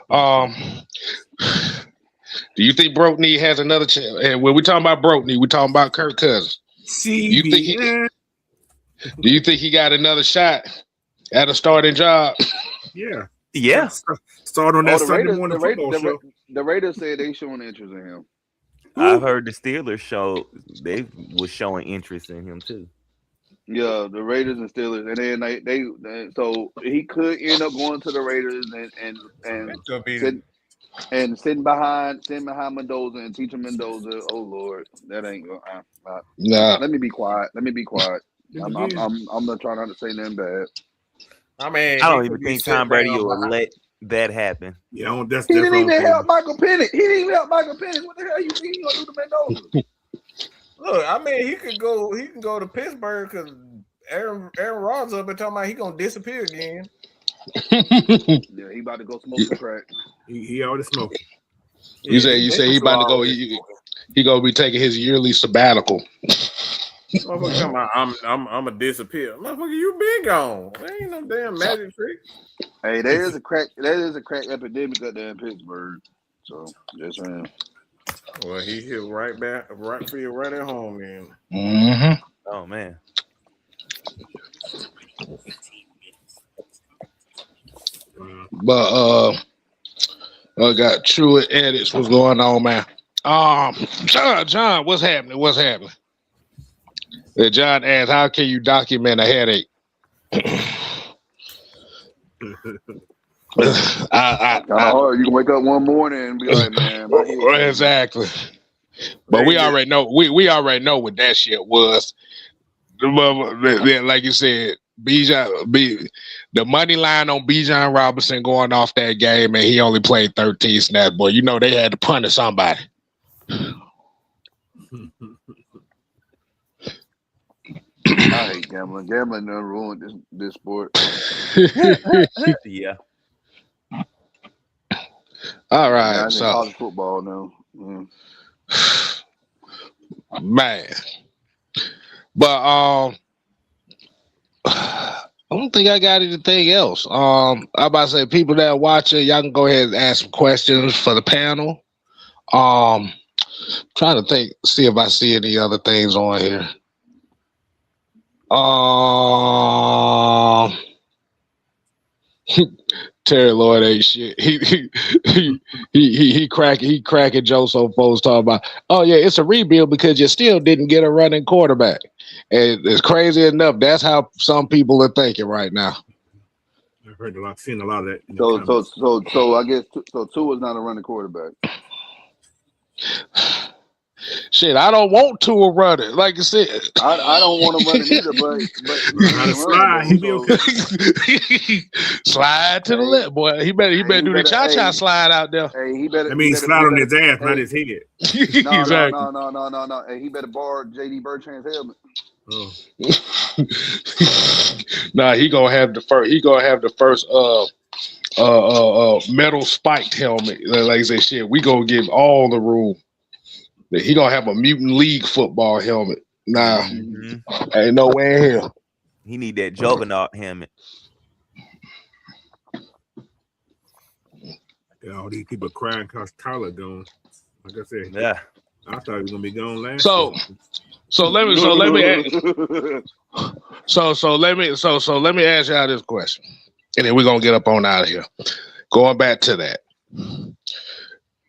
do you think broke knee has another chance? And when we talking about broke knee, we talking about Kirk Cousins. Do you think he got another shot at a starting job? Yeah. Start on that Sunday morning football show. The Raiders said they showing interest in him. I've heard the Steelers they was showing interest in him too. Yeah, the Raiders and Steelers, and then they so he could end up going to the Raiders and sitting behind Mendoza and teaching Mendoza. Oh Lord, that ain't going. Nah. Let me be quiet. I'm not trying not to say nothing bad. I mean, I don't even think Tom Brady will let that happen. Yeah, he didn't even help Michael Penix. What the hell you think he gonna do to Mendoza? Look, I mean, he can go to Pittsburgh because Aaron Rodgers up and talking about he gonna disappear again. Yeah, he about to go smoke some crack. He already smoking. You say he about to go. He gonna be taking his yearly sabbatical. I'm a disappear. Motherfucker, you been gone. There ain't no damn magic trick. Hey, there is a crack epidemic up there in Pittsburgh. So just saying. Well, he hit right at home then. Mm-hmm. Oh man. But I got true edits. What's going on, man? John, what's happening? John asked, "How can you document a headache?" Hard. You can wake up one morning and be like, "Man, my head." Exactly. But we already know. We already know what that shit was. Like you said, the money line on Bijan Robinson going off that game, and he only played 13 snaps. Boy, you know they had to punish somebody. I hate gambling. Gambling done ruined this sport. Yeah. All right. So college football now. Man. But I don't think I got anything else. I'm about to say, people that are watching, y'all can go ahead and ask some questions for the panel. Trying to think, see if I see any other things on here. Terry Lloyd ain't shit. He cracking jokes on folks talking about, oh yeah, it's a rebuild because you still didn't get a running quarterback. And it's crazy enough. That's how some people are thinking right now. I've heard seen a lot of that. So I guess Tua is not a running quarterback. Shit, I don't want to run it. Like you said, I don't want to run it either. But slide, he be okay. Slide to the left, boy. He better do the cha-cha slide out there. Hey, he better. I mean, slide on his ass, not his head. Exactly. No. Hey, he better borrow J.D. Bertrand's helmet. Oh. Nah, he gonna have the first metal spiked helmet. Like I said, shit, we gonna give all the room. He gonna have a mutant league football helmet. Nah, ain't no way in hell. He need that juggernaut helmet. Yeah, all these people crying because Tyler gone. Like I said, yeah, I thought he was gonna be gone last. So let me ask y'all this question, and then we're gonna get up on out of here. Going back to that,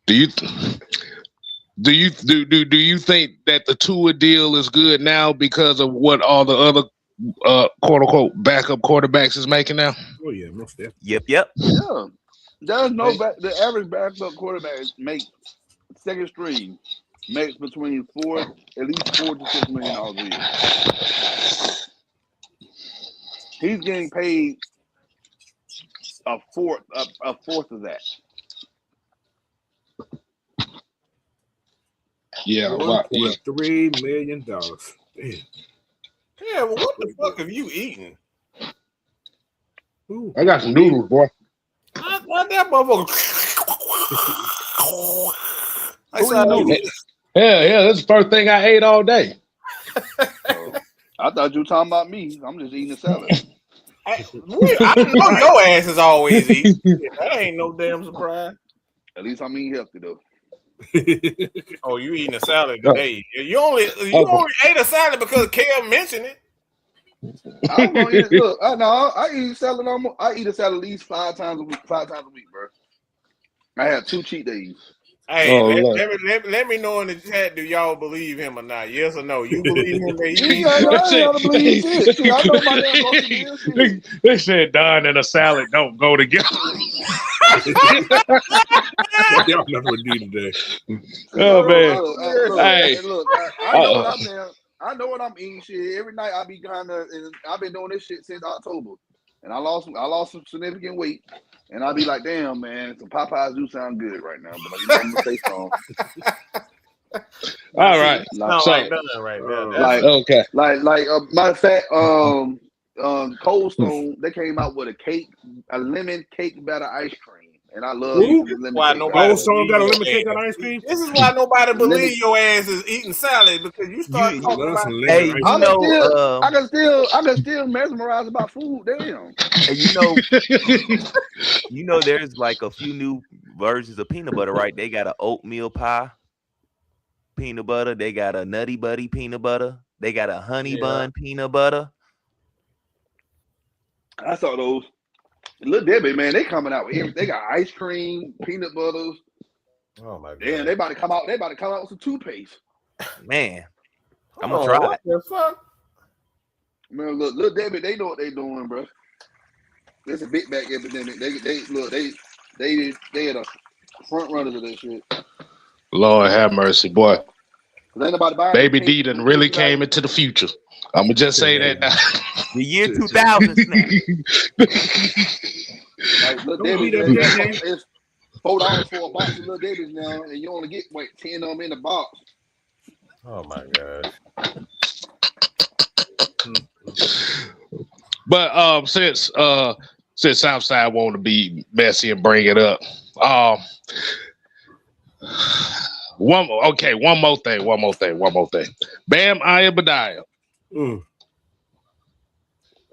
do you think that the Tua deal is good now because of what all the other quote unquote backup quarterbacks is making now? Oh yeah, most definitely. Yep. Yeah, there's no the average backup quarterback make second string makes between at least $4 to $6 million a year. He's getting paid a fourth of that. Yeah, $3 million. Damn. Yeah, well, what the fuck have you eaten? Ooh, I got some noodles, boy. What that motherfucker? Yeah, that's the first thing I ate all day. I thought you were talking about me. I'm just eating a salad. I know your ass is always eating. That ain't no damn surprise. At least I'm eating healthy though. Oh, you eating a salad today? You only ate a salad because Kel mentioned it. I'm gonna eat it. Look, I eat salad. I eat a salad at least 5 times a week. 5 times a week, bro. I have 2 cheat days. Hey, let me know in the chat. Do y'all believe him or not? Yes or no? You believe him? I gotta believe shit. See, I know my damn shit. They said Don and a salad don't go together. Y'all never do today. Oh man! Look, I know what I'm eating. Shit, every night I be kind of, and I've been doing this shit since October, and I lost some significant weight. And I'll be like, damn, man, some Popeyes do sound good right now, but I'm gonna stay strong. All right. Matter of fact, Cold Stone, they came out with a lemon cake batter ice cream. And I love lemon cake. Cold Stone got a lemon cake batter ice cream? This is why nobody believes your ass is eating salad, because you start talking about hey, I can still mesmerize about food. Damn. You know, there's like a few new versions of peanut butter, right? They got an oatmeal pie peanut butter. They got a nutty buddy peanut butter. They got a honey bun peanut butter. I saw those. Little Debbie, man, they coming out with everything. They got ice cream, peanut butters. Oh my god! Damn, they about to come out. They about to come out with some toothpaste. Man, I'm gonna try it. What the fuck? Man, look, Little Debbie, they know what they doing, bro. It's a big back epidemic. They are the front runners of this shit. Lord have mercy, boy. Baby D done really came into the future. I'm gonna just say that now. The year 2000. Like, Little Debbie, it's $4 for a box of Little Debbie's now, and you only get 10 of them in the box. Oh my gosh. But since Southside want to be messy and bring it up, one more thing. Bam Ayabadiah,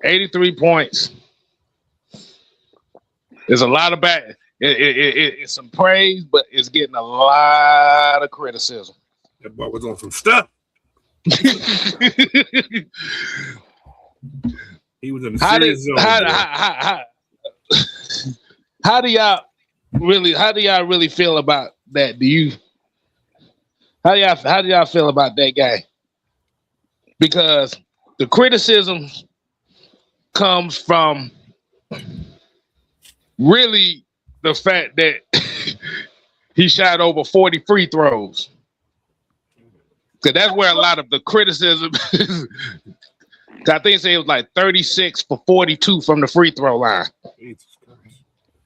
83 points. There's a lot of it's some praise, but it's getting a lot of criticism. That boy was on some stuff. He was in the serious zone. How do y'all really feel about that? How do y'all feel about that guy? Because the criticism comes from really the fact that he shot over 40 free throws. Because that's where a lot of the criticism is. I think it was like 36 for 42 from the free throw line.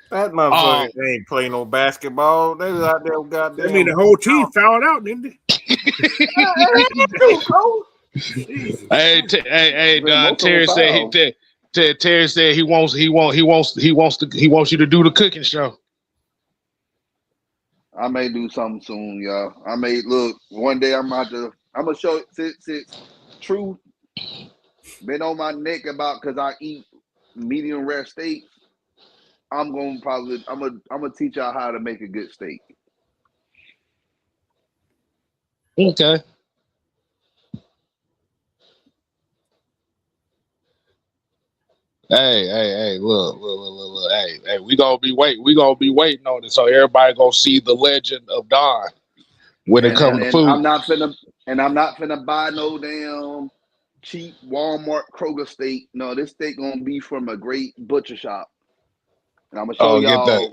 That motherfucker ain't play no basketball. They was out there with goddamn. I mean, the whole team fouled out, didn't they? Hey, Don. Terry said he wants you to do the cooking show. I may do something soon, y'all. Look, one day I'm gonna show since True been on my neck about because I eat medium rare steak. I'm gonna teach y'all how to make a good steak. Okay. Hey, look. Hey, we gonna be waiting on it, so everybody gonna see the legend of Don when it comes to food. I'm not finna buy no damn cheap Walmart Kroger steak. No, this steak gonna be from a great butcher shop. And I'm gonna show y'all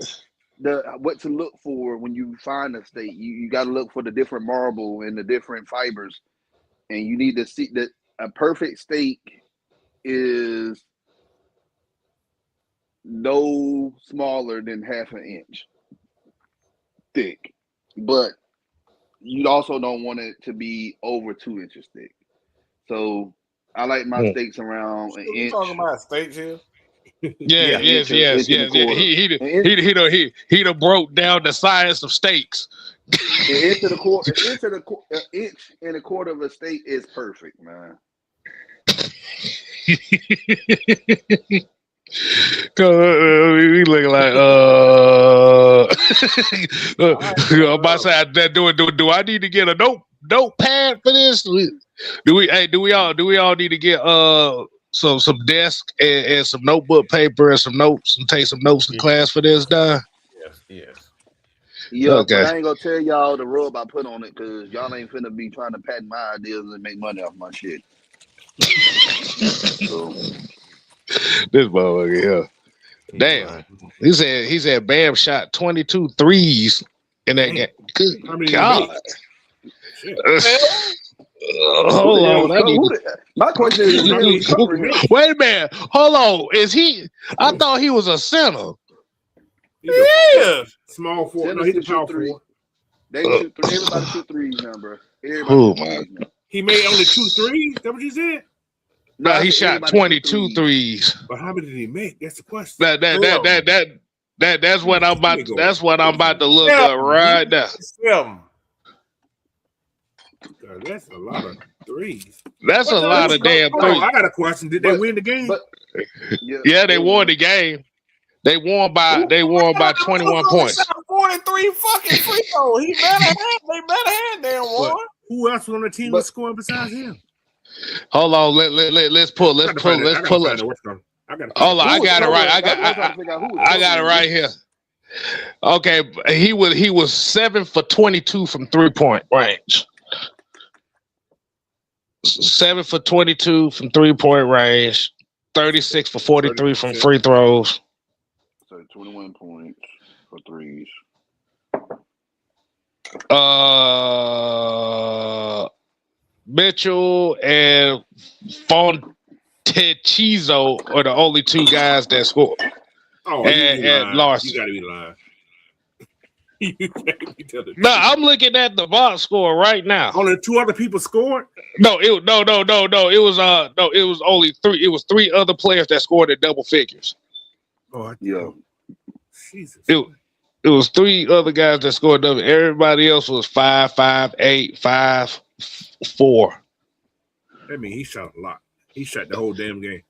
what to look for when you find a steak. You gotta look for the different marble and the different fibers. And you need to see that a perfect steak is no smaller than half an inch thick. But you also don't want it to be over 2 inches thick. So I like my steaks around an inch. Talking about steaks here? Yes. He done broke down the science of steaks. An inch and a quarter of a state is perfect, man. We look like I'm about to say that do I need to get a notepad for this? Do we all need to get some desk and some notebook paper and some notes and take some notes in class for this, Don? Yes. Yeah, Okay. but I ain't gonna tell y'all the rub I put on it because y'all ain't finna be trying to patent my ideas and make money off my shit. So. This motherfucker here. Damn. He said Bam shot 22 threes in that game. Good God. Hold on. My question is, wait a minute. Hold on. Is he? I thought he was a center. Yeah. Small four. No, he's a power four. Everybody shoot threes now, bro. He made only 2 threes? Is that what you said? No, he shot 22 threes. But how many did he make? That's the question. That's what I'm about. That's what I'm about to look up right now. 7. That's a lot of threes. That's a lot of damn threes. I got a question. Did they win the game? Yeah, they won the game. They won by 21 points. 43 fucking free throws. They better have damn one. Who else on the team was scoring besides him? Hold on, let's pull it. Hold on, I got it right. I got it right here. Okay, he was 7 for 22 from 3-point range. 7 for 22 from 3-point range. 36 for 43 from free throws. So 21 points for threes. Mitchell and Fontechizo are the only 2 guys that scored. Oh, and Larson. You gotta be lying. No, I'm looking at the box score right now. Only 2 other people scored? No. It was only 3. It was 3 other players that scored at double figures. Oh, yeah. Jesus. It was 3 other guys that scored double. Everybody else was 5, 5, 8, 5, 4. That means he shot a lot. He shot the whole damn game.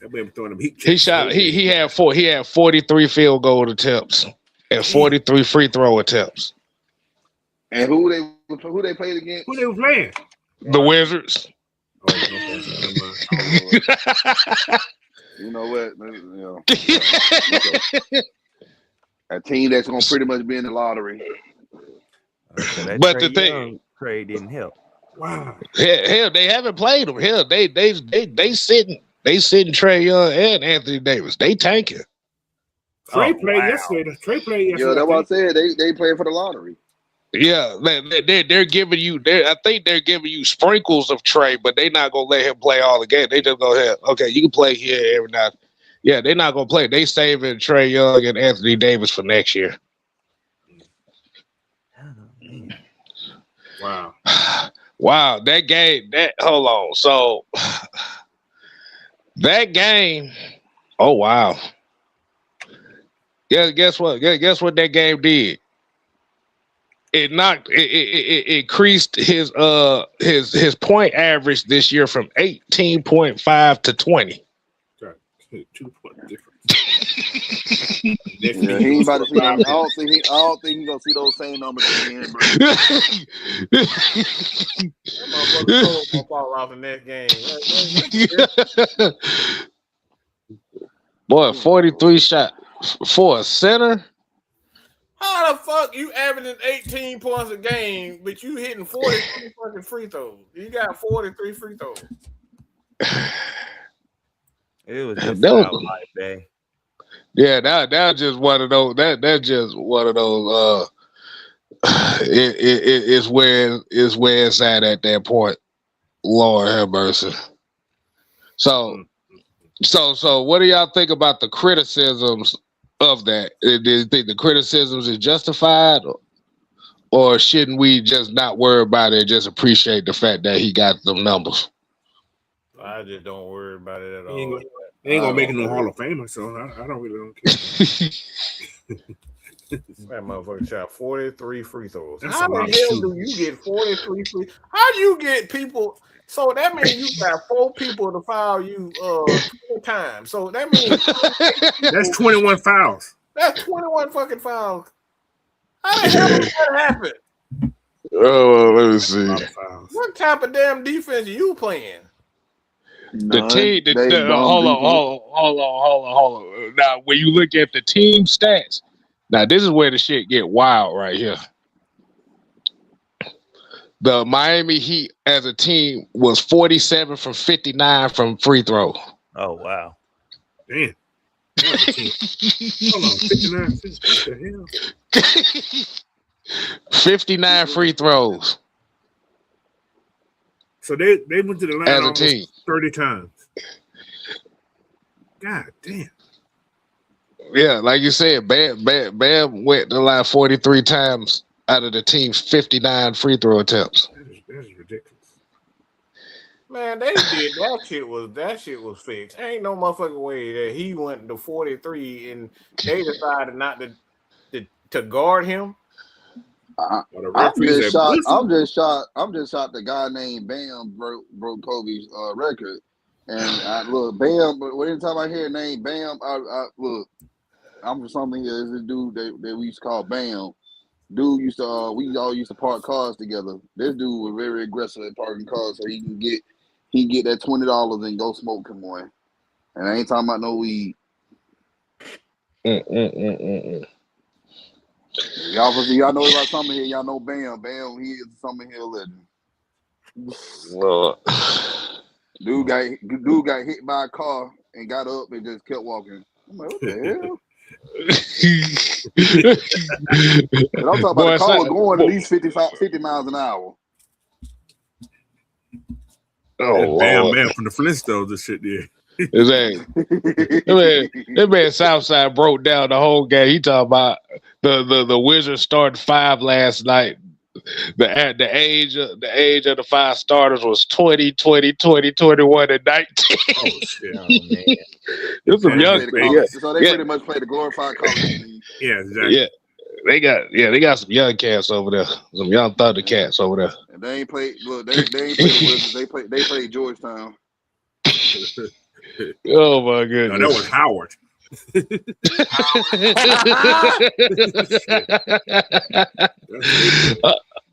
That man throwing him heat. He shot. He had 43 field goal attempts and 43 free throw attempts. And who they played against? Who they were playing? The Wizards. You know what? A team that's gonna pretty much be in the lottery. But the thing, trade didn't help. Wow. Hell, they haven't played them. Hell, they sitting Trae Young and Anthony Davis. They tanking. Trae played yesterday. Yeah, that's what I said. They playing for the lottery. Yeah, they're giving you. I think they're giving you sprinkles of Trae, but they're not gonna let him play all the game. They just go ahead. Okay, you can play here every night. Yeah, they're not gonna play. They saving Trae Young and Anthony Davis for next year. Wow. Wow, that game. Hold on. So that game. Oh wow. Yeah, guess what? Guess what that game did? It increased his point average this year from 18.5 to 20. 2-point difference. Yeah, he ain't about to see that. I don't think he's gonna see those same numbers again, bro. That motherfucker gonna fall off in that game. Boy, 43 shot for a center. How the fuck you averaging 18 points a game, but you hitting 43 fucking free throws? You got 43 free throws. It was just life day. Yeah, that was just one of those. That's just one of those. It's where it's at that point. Lord have mercy. So what do y'all think about the criticisms of that? Do you think the criticisms is justified, or shouldn't we just not worry about it and just appreciate the fact that he got them numbers? I just don't worry about it at all. They ain't gonna make him no Hall of Famer, so I don't care. That motherfucker shot 43 free throws. That's How a the lot of hell shooting. do you get 43 free? How do you get people? So that means you got 4 people to foul you 2 times. So that means that's 21 fouls. That's 21 fucking fouls. How the hell did that happen? Oh, let me see. What type of damn defense are you playing? The team, hold on. Now, when you look at the team stats, now this is where the shit get wild right here. The Miami Heat as a team was 47 from 59 from free throw. Oh, wow. Damn. Hold on, 59. What the hell? 59 free throws. So they went to the line as a almost team 30 times. God damn. Yeah, like you said, Bam went to the line 43 times out of the team's 59 free throw attempts. That is ridiculous. Man, they did that shit was fixed. Ain't no motherfucking way that he went to 43 and they decided not to guard him. I'm just shocked. The guy named Bam broke Kobe's record. And look, Bam. But anytime I hear a name Bam, I look. I'm from something here. There's this dude that we used to call Bam. Dude used to we all used to park cars together. This dude was very aggressive at parking cars, so he can get that $20 and go smoke some more. And I ain't talking about no weed. Y'all know about Summer Hill. Y'all know Bam. Bam, he is a Summer Hill legend. Lord. Dude got hit by a car and got up and just kept walking. I'm like, what the hell? And I'm talking about the car was going at least 50 miles an hour. Oh, Bam from the Flintstones and shit there. Exactly. That man Southside broke down the whole game. He talking about the Wizards started 5 last night. The age of the 5 starters was 20, 20, 20, 21, and 19. Oh shit! Oh man, There's some young players. So they pretty much play the glorified college league. Yeah, exactly. Yeah, they got some young cats over there. Some young Thundercats over there. And they ain't played. Look, they ain't played the Wizards. They played Georgetown. Oh my goodness! No, that was Howard.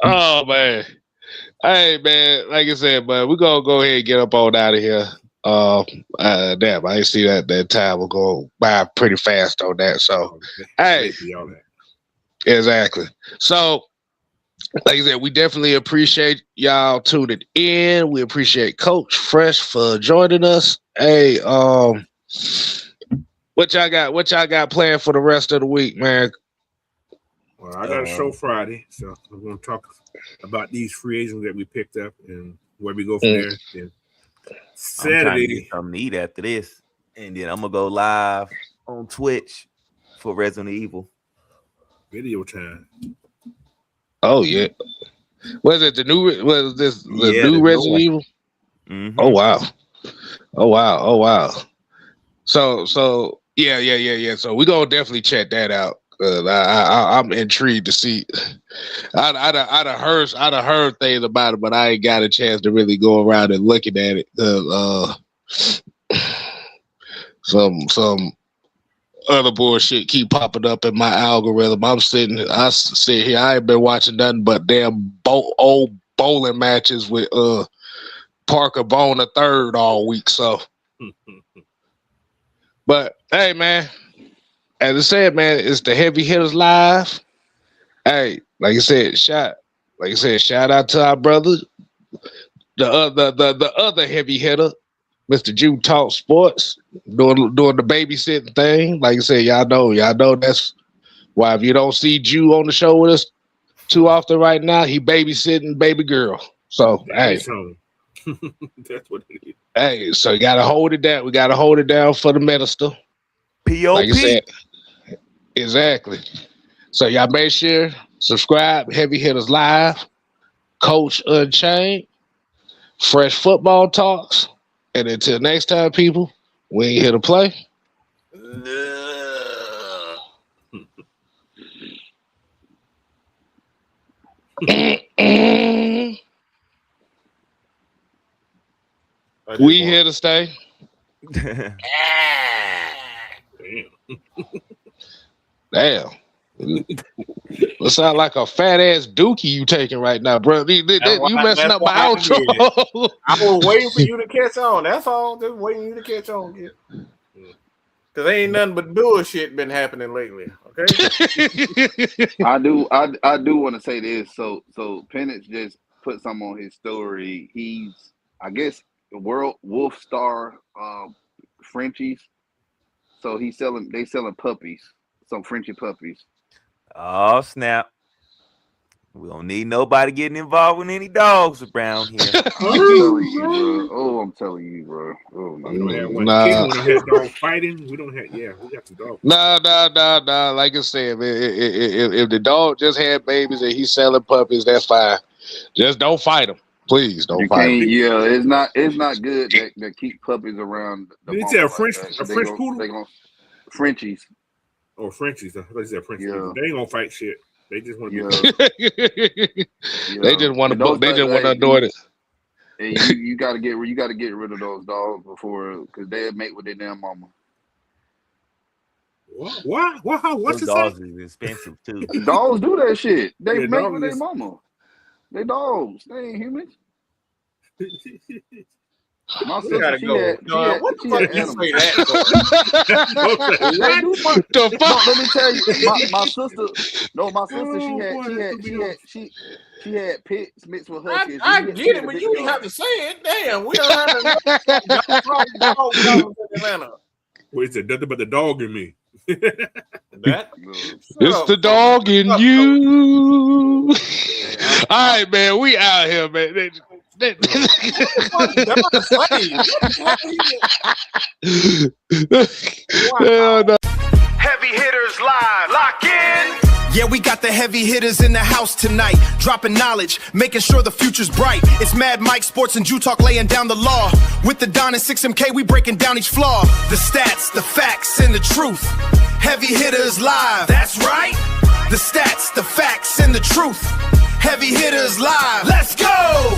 Oh man. Hey man, like I said, but we're gonna go ahead and get up on out of here. Damn, I see that time will go by pretty fast on that. So hey, exactly. So like I said, we definitely appreciate y'all tuning in. We appreciate Coach Fresh for joining us. Hey, what y'all got planned for the rest of the week, man? Well, I got a show Friday, so I'm going to talk about these free agents that we picked up and where we go from there. Then Saturday, I'm to eat after this, and then I'm gonna go live on Twitch for Resident Evil video time. Oh yeah, was it the new? Was this the new Resident Evil? Mm-hmm. Oh wow! So yeah. So we're gonna definitely check that out. I'm intrigued to see. I'd have heard things about it, but I ain't got a chance to really go around and looking at it. Some other bullshit keep popping up in my algorithm. I sit here. I ain't been watching nothing but damn old bowling matches with Parker Bone III all week. So, but hey, man. As I said, man, it's the Heavy Hitters Live. Hey, like I said, shout out to our brother, the other heavy hitter, Mr. Jew Talk Sports, doing the babysitting thing. Like I said, y'all know that's why if you don't see Jew on the show with us too often right now, he babysitting baby girl. So that's what it is. Hey, so you gotta hold it down. We gotta hold it down for the minister. P.O.P. Like I said, exactly. So y'all make sure subscribe. Heavy Hitters Live, Coach Unchained, Fresh Football Talks, and until next time, people, we ain't here to play. We here to stay. Damn. It sound like a fat ass dookie you taking right now, bro. You messing up my outro. I was waiting for you to catch on. That's all. Just waiting for you to catch on, kid. Cause ain't nothing but bullshit been happening lately. Okay. I do want to say this. So Penix just put something on his story. He's, I guess, the World Wolf Star Frenchies. So they selling puppies, some Frenchie puppies. Oh snap! We don't need nobody getting involved with any dogs around here. I'm telling you, bro. Oh my God. We don't have dog fighting. We don't have. Yeah, we got some dogs. Nah. Like I said, man, if the dog just had babies and he's selling puppies, that's fine. Just don't fight them, please. Don't fight them. Yeah, it's not good that keep puppies around. Did you say a French poodle? They gonna Frenchies. Oh, Frenchies. I thought you said Frenchies. Yeah. They ain't gonna fight shit. They just want to be. They just want to. They just want to annoy it. And you got to get rid of those dogs because they'll mate with their damn mama. What? What's the dogs is expensive too. Dogs do that shit. They mate with their mama. They dogs. They ain't humans. My sister, she had animals. The fuck? Let me tell you, my sister, she had pits mixed with her kids. I get it, but you didn't have to say it. Damn, we don't have to Atlanta. Wait, it's nothing but the dog in me. It's the dog in you. All right, man, we out here, man. Heavy hitters live, lock in. Yeah, we got the heavy hitters in the house tonight, dropping knowledge, making sure the future's bright. It's Mad Mike, Sports and Jew Talk, laying down the law. With the Don and 6MK, we breaking down each flaw. The stats, the facts, and the truth. Heavy hitters live, that's right. The stats, the facts, and the truth. Heavy hitters live, let's go.